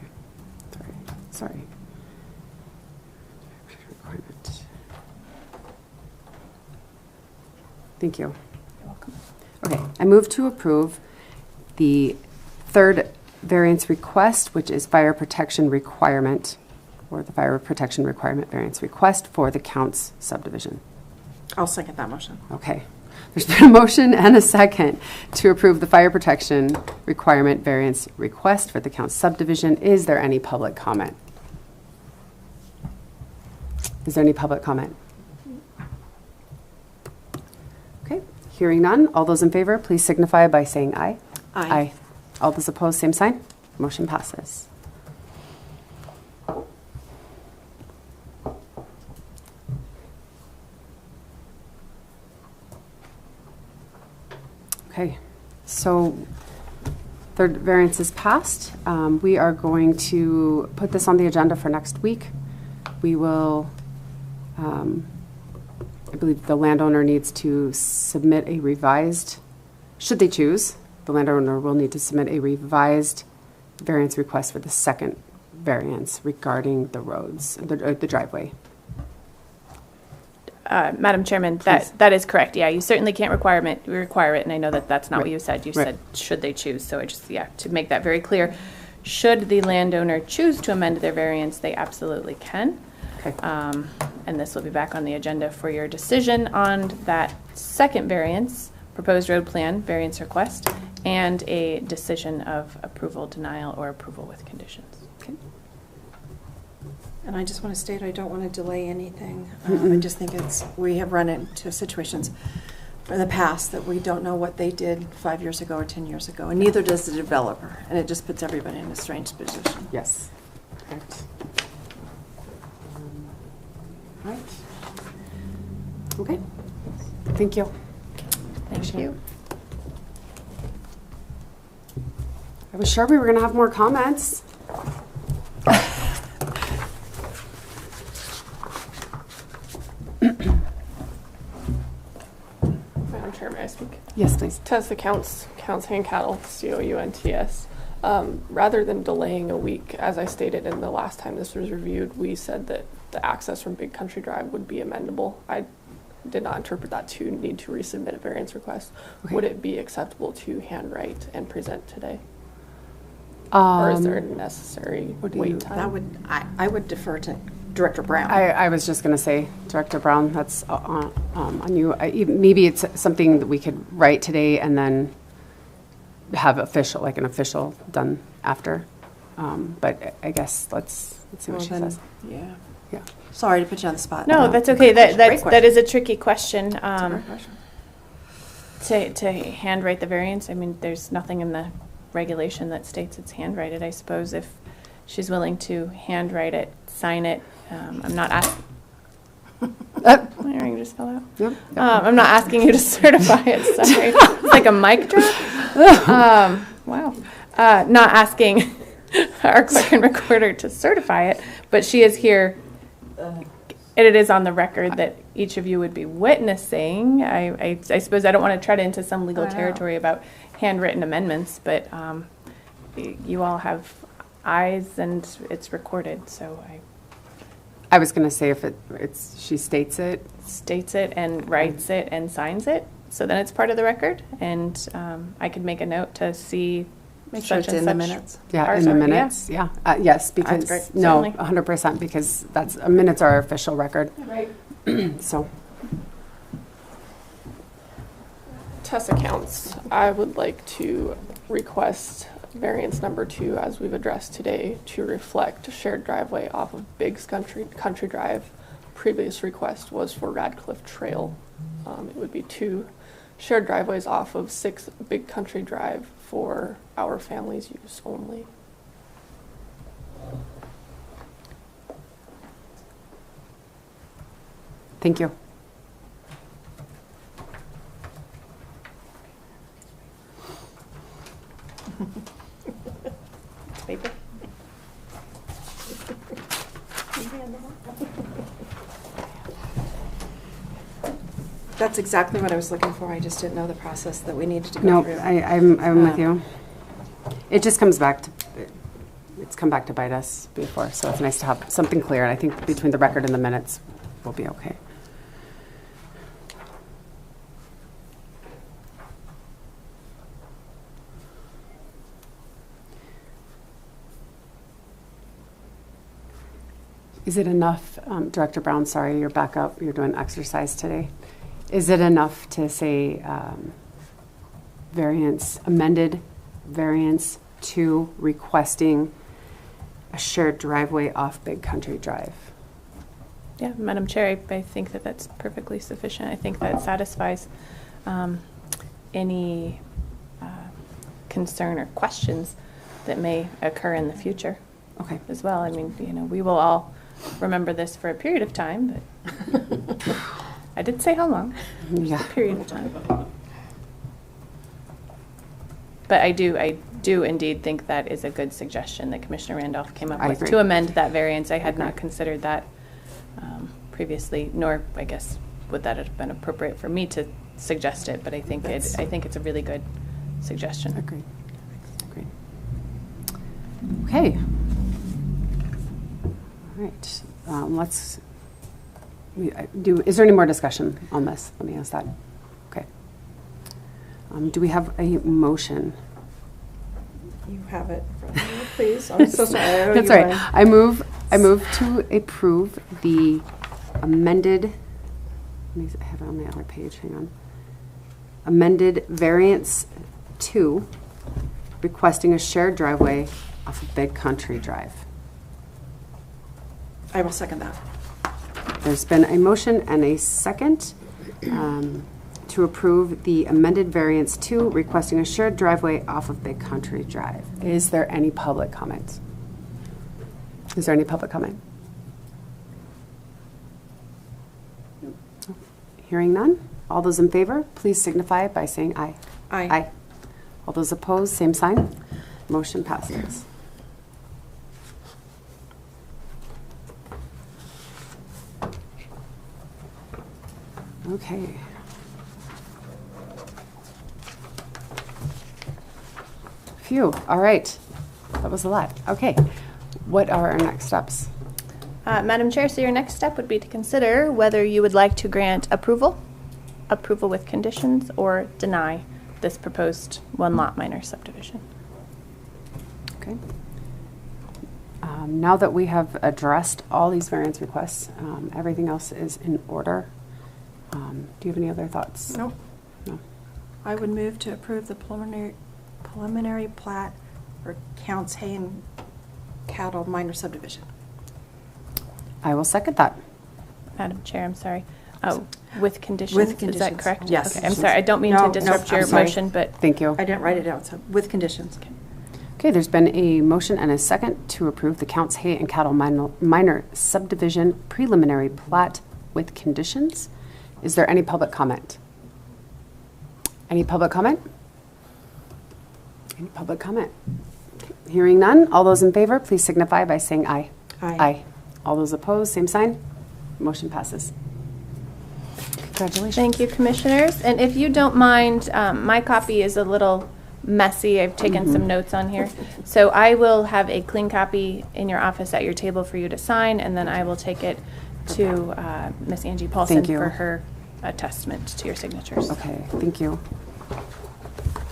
A: Sorry. sorry. Requirement. Thank you.
D: You're welcome.
A: Okay, I move to approve the third variance request, which is fire protection requirement, or the fire protection requirement variance request for the Counts subdivision.
C: I'll second that motion.
A: Okay. There's been a motion and a second to approve the fire protection requirement variance request for the Counts subdivision. Is there any public comment? Is there any public comment? Okay, hearing none. All those in favor, please signify by saying aye.
C: Aye.
A: All those opposed, same sign. Motion passes. Okay, so third variance is passed. We are going to put this on the agenda for next week. We will, I believe the landowner needs to submit a revised, should they choose, the landowner will need to submit a revised variance request for the second variance regarding the roads, the driveway.
D: Madam Chairman, that is correct. Yeah, you certainly can't require it, and I know that that's not what you said. You said, should they choose? So I just, to make that very clear, should the landowner choose to amend their variance, they absolutely can.
A: Okay.
D: And this will be back on the agenda for your decision on that second variance, proposed road plan variance request, and a decision of approval, denial, or approval with conditions.
A: Okay.
C: And I just want to state, I don't want to delay anything. I just think we have run into situations in the past that we don't know what they did 5 years ago or 10 years ago, and neither does the developer, and it just puts everybody in a strange position.
A: Yes. Correct. Right. Okay. Thank you.
D: Thank you.
A: I was sure we were going to have more comments.
G: Madam Chair, may I speak?
A: Yes, please.
G: Tessa Counts Hand Cattle, COUNTS. Rather than delaying a week, as I stated in the last time this was reviewed, we said that the access from Big Country Drive would be amendable. I did not interpret that to need to resubmit a variance request.
A: Okay.
G: Would it be acceptable to handwrite and present today? Or is there a necessary wait time?
C: I would defer to Director Brown.
A: I was just going to say, Director Brown, that's on you. Maybe it's something that we could write today and then have an official done after. But I guess let's see what she says.
C: Yeah.
A: Yeah.
C: Sorry to put you on the spot.
D: No, that's okay.
C: Great
D: That
C: question.
D: is a tricky question.
C: That's a great question.
D: To handwrite the variance, I mean, there's nothing in the regulation that states it's handwritten. I suppose if she's willing to handwrite it, sign it, I'm not asking. My ring just fell out.
A: Yep.
D: I'm not asking you to certify it. Sorry, it's like a mic drop. Wow. Not asking our clerk and recorder to certify it, but she is here. And it is on the record that each of you would be witnessing. I suppose I don't want to tread into some legal territory about handwritten amendments, but you all have eyes and it's recorded, so
A: I was going to say if she states it.
D: States it and writes it and signs it, so then it's part of the record, and I could make a note to see.
C: Make sure it's in the minutes.
A: Yeah, in the minutes. Yeah. Yes, because
D: great.
A: no,
D: Certainly.
A: 100% because minutes are our official record.
D: Right.
A: So.
G: Tessa Counts, I would like to request variance number 2, as we've addressed today, to reflect shared driveway off of Biggs Country Drive. Previous request was for Radcliffe Trail. It would be 2 shared driveways off of 6 Big Country Drive for our family's use only.
A: Thank you.
D: Paper.
C: That's exactly what I was looking for. I just didn't know the process that we needed to go
A: No,
C: through.
A: I'm with you. It just comes back to it's come back to bite us before, so it's nice to have something clear, and I think between the record and the minutes, we'll be okay. Is it enough, Director Brown, sorry, you're back up, you're doing exercise today. Is it enough to say amended variance 2 requesting a shared driveway off Big Country Drive?
D: Yeah, Madam Chair, I think that that's perfectly sufficient. I think that satisfies any concern or questions that may occur in the future
A: Okay.
D: as well. I mean, we will all remember this for a period of time, but I did say how long.
A: Yeah.
D: A period of time. But I do indeed think that is a good suggestion that Commissioner Randolph came up
A: I
D: with
A: agree.
D: to amend that variance. I had not considered that previously, nor I guess would that have been appropriate for me to suggest it. But I think it's a really good suggestion.
A: Agreed. Agreed. Okay. All right. Is there any more discussion on this? Let me ask that. Okay. Do we have a motion?
C: You have it, in front of you, please. I'm so sorry. I owe
A: That's
C: you
A: right.
C: one.
A: I move to approve the amended, I have it on the other page, hang on. Amended variance 2, requesting a shared driveway off of Big Country Drive.
C: I will second that.
A: There's been a motion and a second to approve the amended variance 2, requesting a shared driveway off of Big Country Drive. Is there any public comment? Is there any public comment? Hearing none. All those in favor, please signify by saying aye.
C: Aye.
A: Aye. All those opposed, same sign. Motion passes. Okay. Phew, all right. That was a lot. Okay. What are our next steps?
D: Madam Chair, so your next step would be to consider whether you would like to grant approval with conditions, or deny this proposed one-lot minor subdivision.
A: Okay. Now that we have addressed all these variance requests, everything else is in order. Do you have any other thoughts?
C: Nope.
A: No.
C: I would move to approve the preliminary plat for Counts Hay and Cattle minor subdivision.
A: I will second that.
D: Madam Chair, I'm sorry. Oh, with conditions?
C: With
D: Is that
C: conditions.
D: correct?
C: Yes.
D: Okay, I'm sorry, I don't mean
C: No,
D: to
C: no,
D: disrupt
C: I'm
D: your
C: sorry.
D: motion, but
A: Thank you.
C: I didn't write it out, so with conditions.
A: Okay, there's been a motion and a second to approve the Counts Hay and Cattle minor subdivision preliminary plat with conditions. Is there any public comment? Any public comment? Any public comment? Hearing none, all those in favor, please signify by saying aye.
C: Aye.
A: All those opposed, same sign. Motion passes. Congratulations.
D: thank you, Commissioners. And if you don't mind, my copy is a little messy. I've taken some notes on here. So I will have a clean copy in your office at your table for you to sign, and then I will take it to Miss Angie Paulson
A: Thank you.
D: for her attestment to your signatures.
A: Okay, thank you.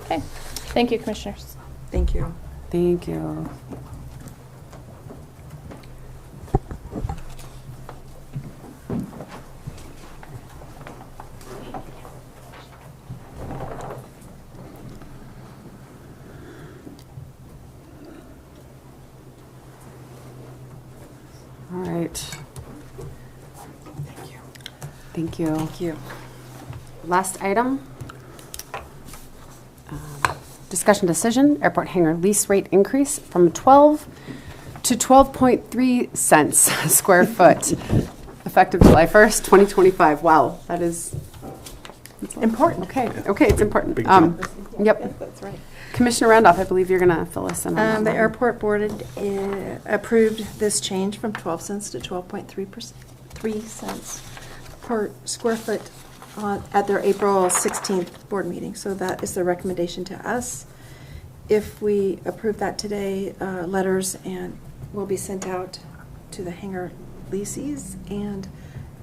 D: Okay. Thank you, Commissioners.
C: Thank you.
A: Thank you. All right.
C: Thank you.
A: Thank you.
C: Thank you.
A: Last item. Discussion decision, airport hangar lease rate increase from 12 to 12.3 cents a square foot, effective July 1st, 2025. Wow, that is
C: Important.
A: okay, it's important.
E: Big jump.
A: Yep.
C: That's right.
A: Commissioner Randolph, I believe you're going to fill us in on that
C: The
A: one.
C: airport board approved this change from 12 cents to 12.3 cents per square foot at their April 16th board meeting. So that is the recommendation to us. if we approve that today, letters and will be sent out to the hangar leases, and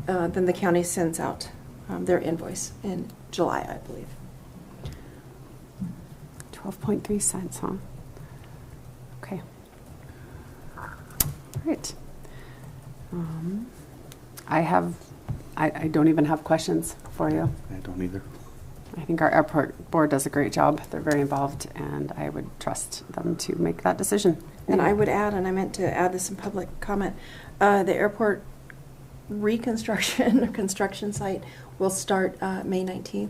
C: then the county sends out their invoice in July, I believe.
A: 12.3 cents, huh? Okay. All right. I don't even have questions for you.
E: I don't either.
A: I think our airport board does a great job. They're very involved, and I would trust them to make that decision.
C: And I would add, and I meant to add this in public comment, the airport reconstruction or construction site will start May 19th.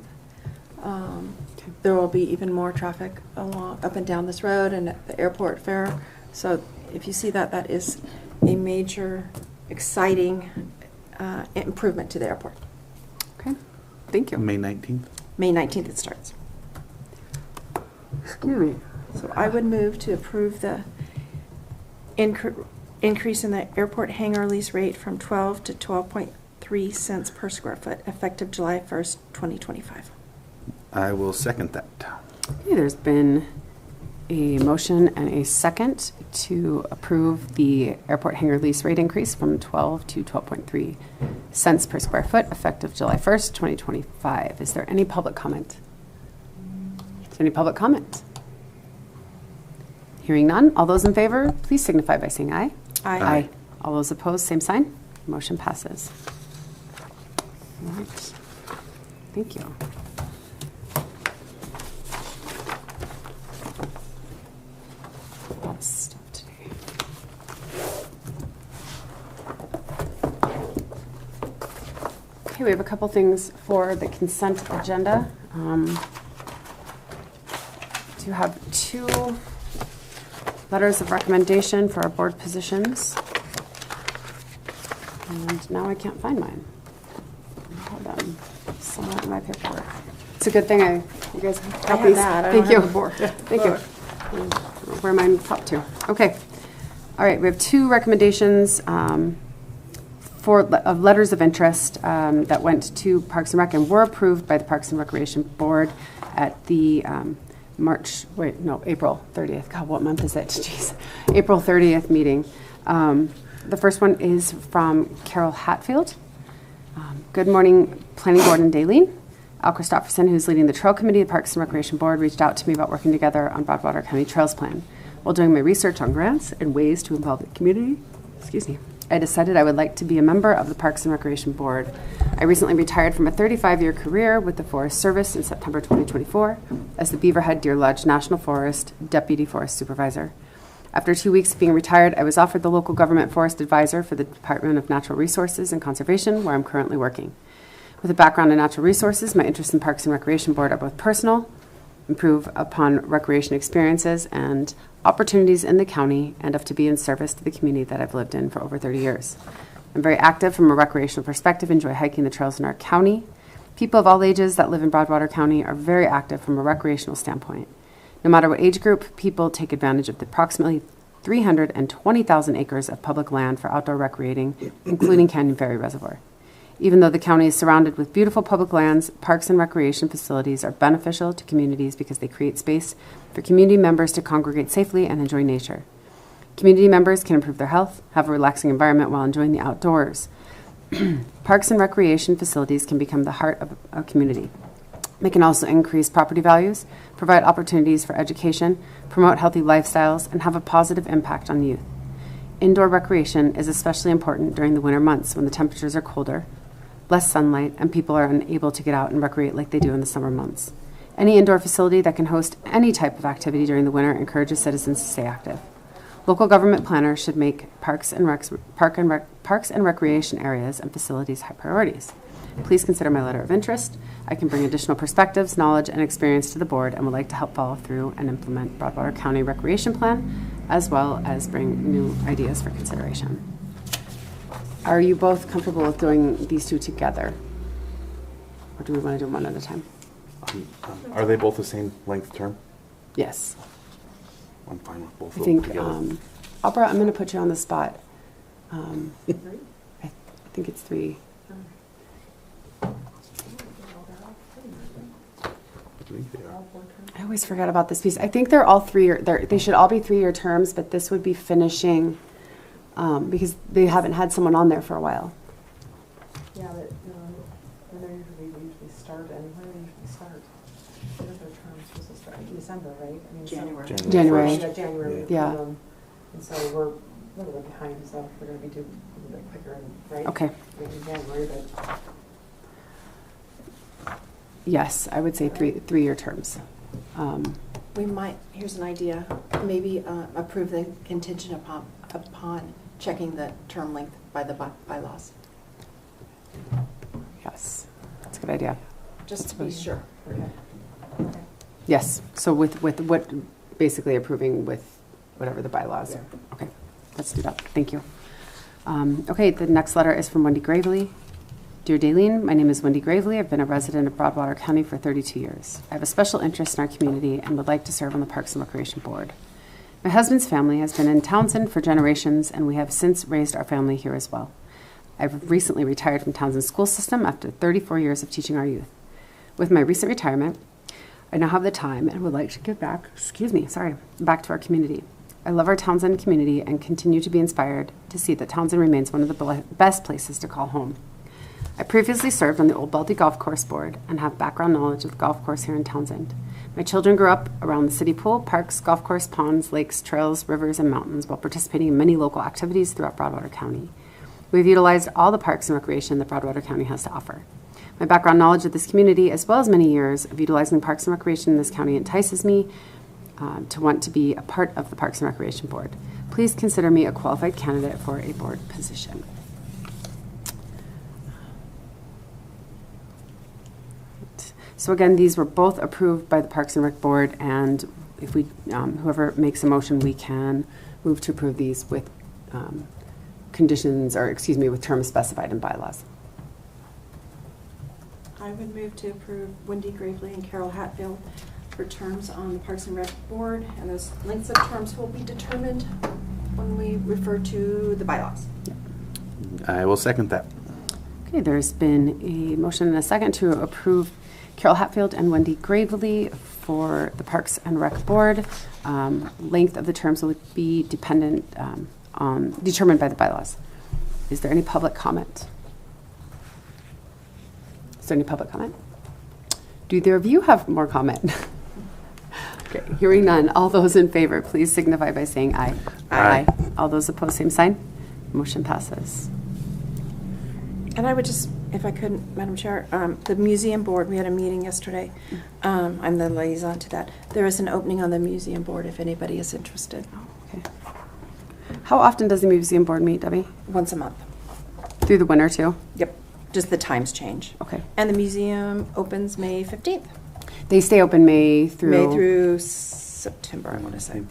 C: There will be even more traffic up and down this road and at the airport fair. So if you see that, that is a major, exciting improvement to the airport.
A: Okay, thank you.
E: May 19th?
C: May 19th it starts.
A: Excuse me.
C: So I would move to approve the increase in the airport hangar lease rate from 12 to 12.3 cents per square foot, effective July 1st, 2025.
E: I will second that.
A: Okay, there's been a motion and a second to approve the airport hangar lease rate increase from 12 to 12.3 cents per square foot, effective July 1st, 2025. Is there any public comment? Is there any public comment? Hearing none, all those in favor, please signify by saying aye.
C: Aye.
A: All those opposed, same sign. Motion passes. All right. Thank you. A lot of stuff today. Okay, we have a couple things for the consent agenda. Do have two letters of recommendation for our board positions. And now I can't find mine. I had them somewhere in my paperwork. It's a good thing you guys have
C: I have
A: copies.
C: that. I
A: Thank
C: don't
A: you.
C: have the board.
A: Thank you. Where mine popped to. Okay. All right, we have two recommendations of letters of interest that went to Parks and Rec and were approved by the Parks and Recreation Board at the April 30th. God, what month is it? Jeez. April 30th meeting. The first one is from Carol Hatfield. Good morning, Planning Board and Daleen. Al Christopherson, who's leading the Trail Committee of the Parks and Recreation Board, reached out to me about working together on Broadwater County Trails Plan. While doing my research on grants and ways to involve the community, I decided I would like to be a member of the Parks and Recreation Board. I recently retired from a 35-year career with the Forest Service in September 2024 as the Beaverhead Deer Lodge National Forest Deputy Forest Supervisor. After 2 weeks of being retired, I was offered the local government forest advisor for the Department of Natural Resources and Conservation, where I'm currently working. With a background in natural resources, my interests in Parks and Recreation Board are both personal, improve upon recreation experiences and opportunities in the county, and to be in service to the community that I've lived in for over 30 years. I'm very active from a recreational perspective, enjoy hiking the trails in our county. People of all ages that live in Broadwater County are very active from a recreational standpoint. No matter what age group, people take advantage of the approximately 320,000 acres of public land for outdoor recreating, including Canyon Ferry Reservoir. Even though the county is surrounded with beautiful public lands, parks and recreation facilities are beneficial to communities because they create space for community members to congregate safely and enjoy nature. Community members can improve their health, have a relaxing environment while enjoying the outdoors. Parks and recreation facilities can become the heart of a community. They can also increase property values, provide opportunities for education, promote healthy lifestyles, and have a positive impact on youth. Indoor recreation is especially important during the winter months when the temperatures are colder, less sunlight, and people are unable to get out and recreate like they do in the summer months. Any indoor facility that can host any type of activity during the winter encourages citizens to stay active. Local government planners should make parks and recreation areas and facilities high priorities. Please consider my letter of interest. I can bring additional perspectives, knowledge, and experience to the board and would like to help follow through and implement Broadwater County Recreation Plan, as well as bring new ideas for consideration. Are you both comfortable with doing these two together? Or do we want to do them one at a time?
E: Are they both the same length term?
A: Yes.
E: I'm fine with both
A: I
E: of them
A: think,
E: together.
A: Albert, I'm going to put you on the spot. I think it's 3.
E: think they are.
A: I always forget about this piece. I think they're all they should all be 3-year terms, but this would be finishing, because they haven't had someone on there for a while.
F: Yeah, but, when they usually start, and when they usually start, what are their terms supposed to start in December, right? I mean,
C: January.
A: January.
F: Yeah, January.
A: Yeah.
F: And so we're a little bit behind, so we're gonna be doing a little bit quicker, right?
A: Okay.
F: In January, but.
A: Yes, I would say 3-year terms.
C: We might, here's an idea, maybe approve the contingent upon checking the term length by the bylaws,
A: Yes, that's a good idea.
C: just to be sure.
F: Okay.
A: Yes, so with what, basically approving with whatever the bylaws are. Okay, let's do that. Thank you. Okay, the next letter is from Wendy Gravely. Dear Daleen, my name is Wendy Gravely. I've been a resident of Broadwater County for 32 years. I have a special interest in our community and would like to serve on the Parks and Recreation Board. My husband's family has been in Townsend for generations, and we have since raised our family here as well. I've recently retired from Townsend school system after 34 years of teaching our youth. With my recent retirement, I now have the time and would like to give back, back to our community. I love our Townsend community and continue to be inspired to see that Townsend remains one of the best places to call home. I previously served on the Old Baldy Golf Course Board and have background knowledge of the golf course here in Townsend. My children grew up around the city pool, parks, golf course, ponds, lakes, trails, rivers, and mountains while participating in many local activities throughout Broadwater County. We've utilized all the parks and recreation that Broadwater County has to offer. My background knowledge of this community, as well as many years of utilizing parks and recreation in this county, entices me to want to be a part of the Parks and Recreation Board. Please consider me a qualified candidate for a board position. So again, these were both approved by the Parks and Rec Board, and if we, whoever makes a motion, we can move to approve these with conditions, or excuse me, with terms specified in bylaws.
C: I would move to approve Wendy Gravely and Carol Hatfield for terms on the Parks and Rec Board, and those lengths of terms will be determined when we refer to the bylaws.
E: I will second that.
A: Okay, there's been a motion and a second to approve Carol Hatfield and Wendy Gravely for the Parks and Rec Board. Length of the terms will be determined by the bylaws. Is there any public comment? Is there any public comment? Do either of you have more comment? Okay, hearing none. All those in favor, please signify by saying aye.
E: Aye.
A: All those opposed, same sign. Motion passes.
C: And I would just, if I could, Madam Chair, the museum board, we had a meeting yesterday. I'm the liaison to that. There is an opening on the museum board if anybody is interested.
A: Okay. How often does the museum board meet, Debbie?
C: Once a month.
A: Through the winter too?
C: Yep. Just the times change.
A: Okay.
C: And the museum opens May 15th.
A: They stay open May through?
C: May through September, I want to say.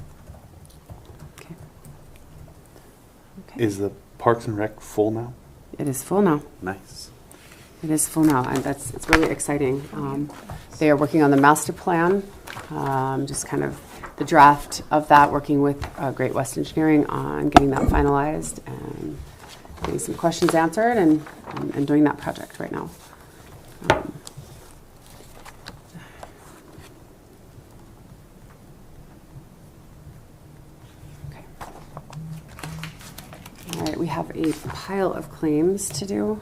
A: Okay. Okay.
E: Is the Parks and Rec full now?
A: It is full now.
E: Nice.
A: It is full now, and it's really exciting. They are working on the master plan, just kind of the draft of that, working with Great West Engineering on getting that finalized and getting some questions answered and doing that project right now. Okay. All right, we have a pile of claims to do.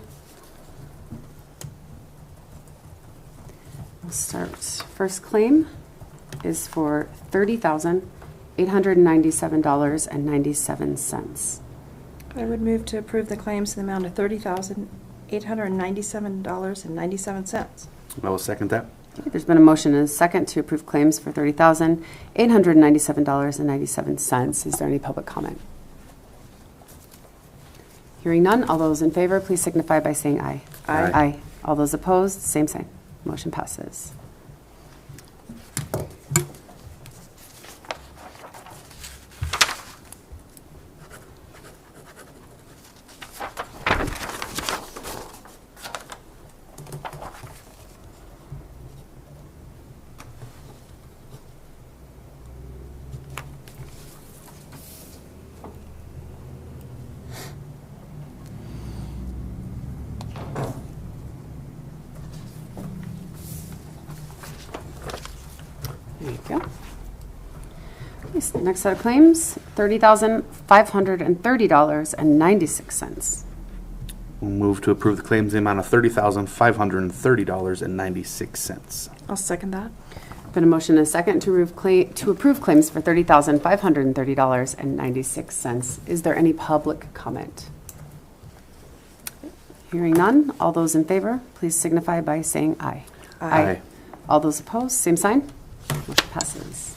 A: We'll start. First claim is for $30,897.97.
C: I would move to approve the claims in the amount of $30,897.97.
E: I will second that.
A: Okay, there's been a motion and a second to approve claims for $30,897.97. Is there any public comment? Hearing none, all those in favor, please signify by saying aye.
E: Aye.
A: Aye. All those opposed, same sign. Motion passes. Next set of claims, $30,530.96.
E: We'll move to approve the claims in the amount of $30,530.96.
C: I'll second that.
A: Been a motion and a second to approve claims for $30,530.96. Is there any public comment? Hearing none, all those in favor, please signify by saying aye.
E: Aye.
A: All those opposed, same sign. Motion passes.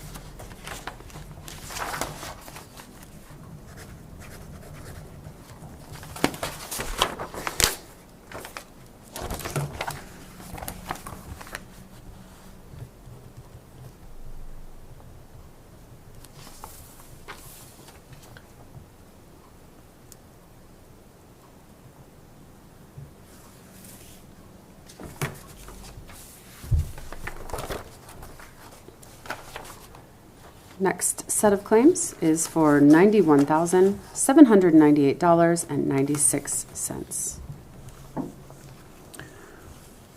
A: Next set of claims is for $91,798.96.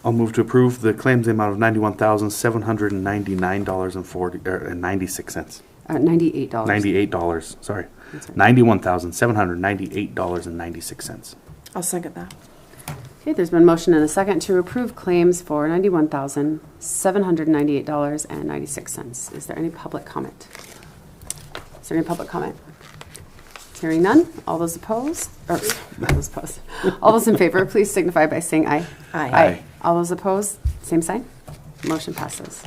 E: I'll move to approve the claims in the amount of $91,799.96.
A: $98.
E: $98, sorry.
A: That's right.
E: $91,798.96.
C: I'll second that.
A: Okay, there's been a motion and a second to approve claims for $91,798.96. Is there any public comment? Is there any public comment? Hearing none, all those opposed, or not those opposed, all those in favor, please signify by saying aye.
C: Aye.
A: All those opposed, same sign. Motion passes.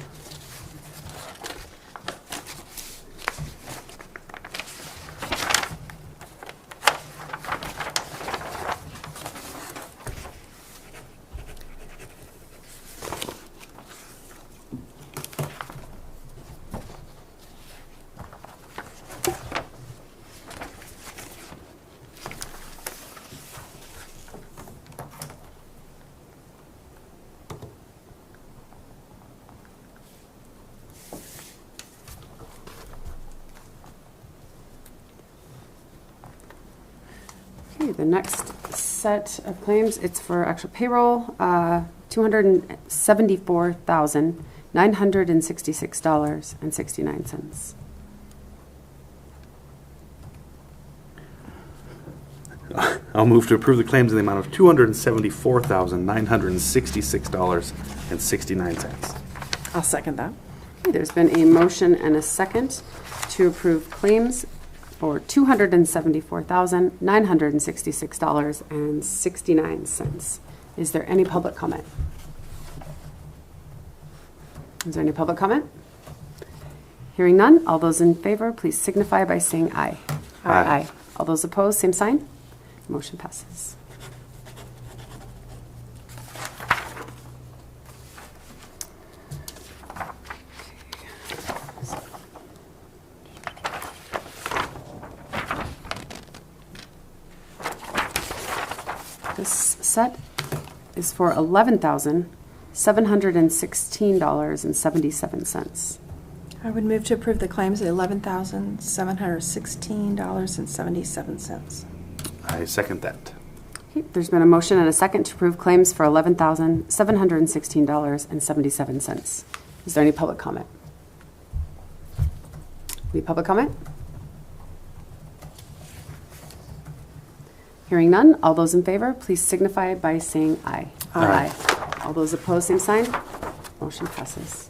A: Okay, the next set of claims, it's for actual payroll, $274,966.69.
E: I'll move to approve the claims in the amount of $274,966.69.
C: I'll second that.
A: Okay, there's been a motion and a second to approve claims for $274,966.69. Is there any public comment? Is there any public comment? Hearing none, all those in favor, please signify by saying aye.
E: Aye.
A: All those opposed, same sign. Motion passes. This set is for $11,716.77.
C: I would move to approve the claims at $11,716.77.
E: I second that.
A: Okay, there's been a motion and a second to approve claims for $11,716.77. Is there any public comment? Any public comment? Hearing none, all those in favor, please signify by saying aye.
E: Aye.
A: All those opposed, same sign. Motion passes.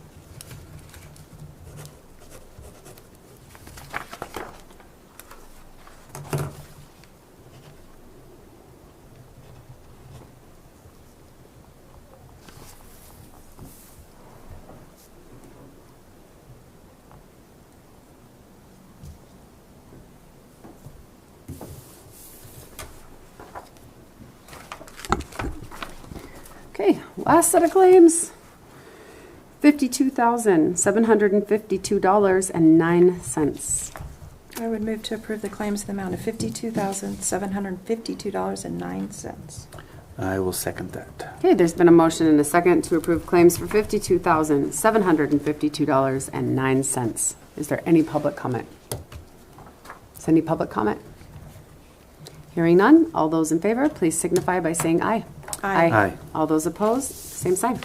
A: Okay, last set of claims. $52,752.09.
C: I would move to approve the claims in the amount of $52,752.09.
E: I will second that.
A: Okay, there's been a motion and a second to approve claims for $52,752.09. Is there any public comment? Is there any public comment? Hearing none, all those in favor, please signify by saying aye.
C: Aye.
E: Aye.
A: All those opposed, same sign.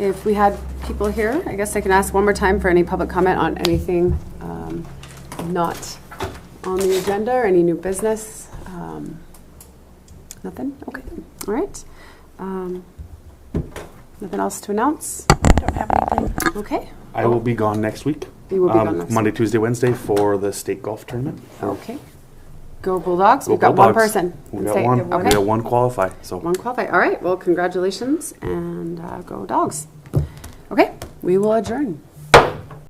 A: if we had people here, I guess I can ask one more time for any public comment on anything not on the agenda or any new business. Nothing? Okay. All right. Nothing else to announce?
C: I don't have anything.
A: Okay.
E: I will be gone next week.
A: You will be gone next
E: Monday,
A: week.
E: Tuesday, Wednesday for the state golf tournament.
A: Okay. Go Bulldogs.
E: Go
A: We've got one
E: Bulldogs.
A: person.
E: We
A: in
E: got
A: state.
E: one.
A: Okay.
E: We got one qualify. So
A: One qualify. All right. Well, congratulations and go Dogs. Okay. We will adjourn.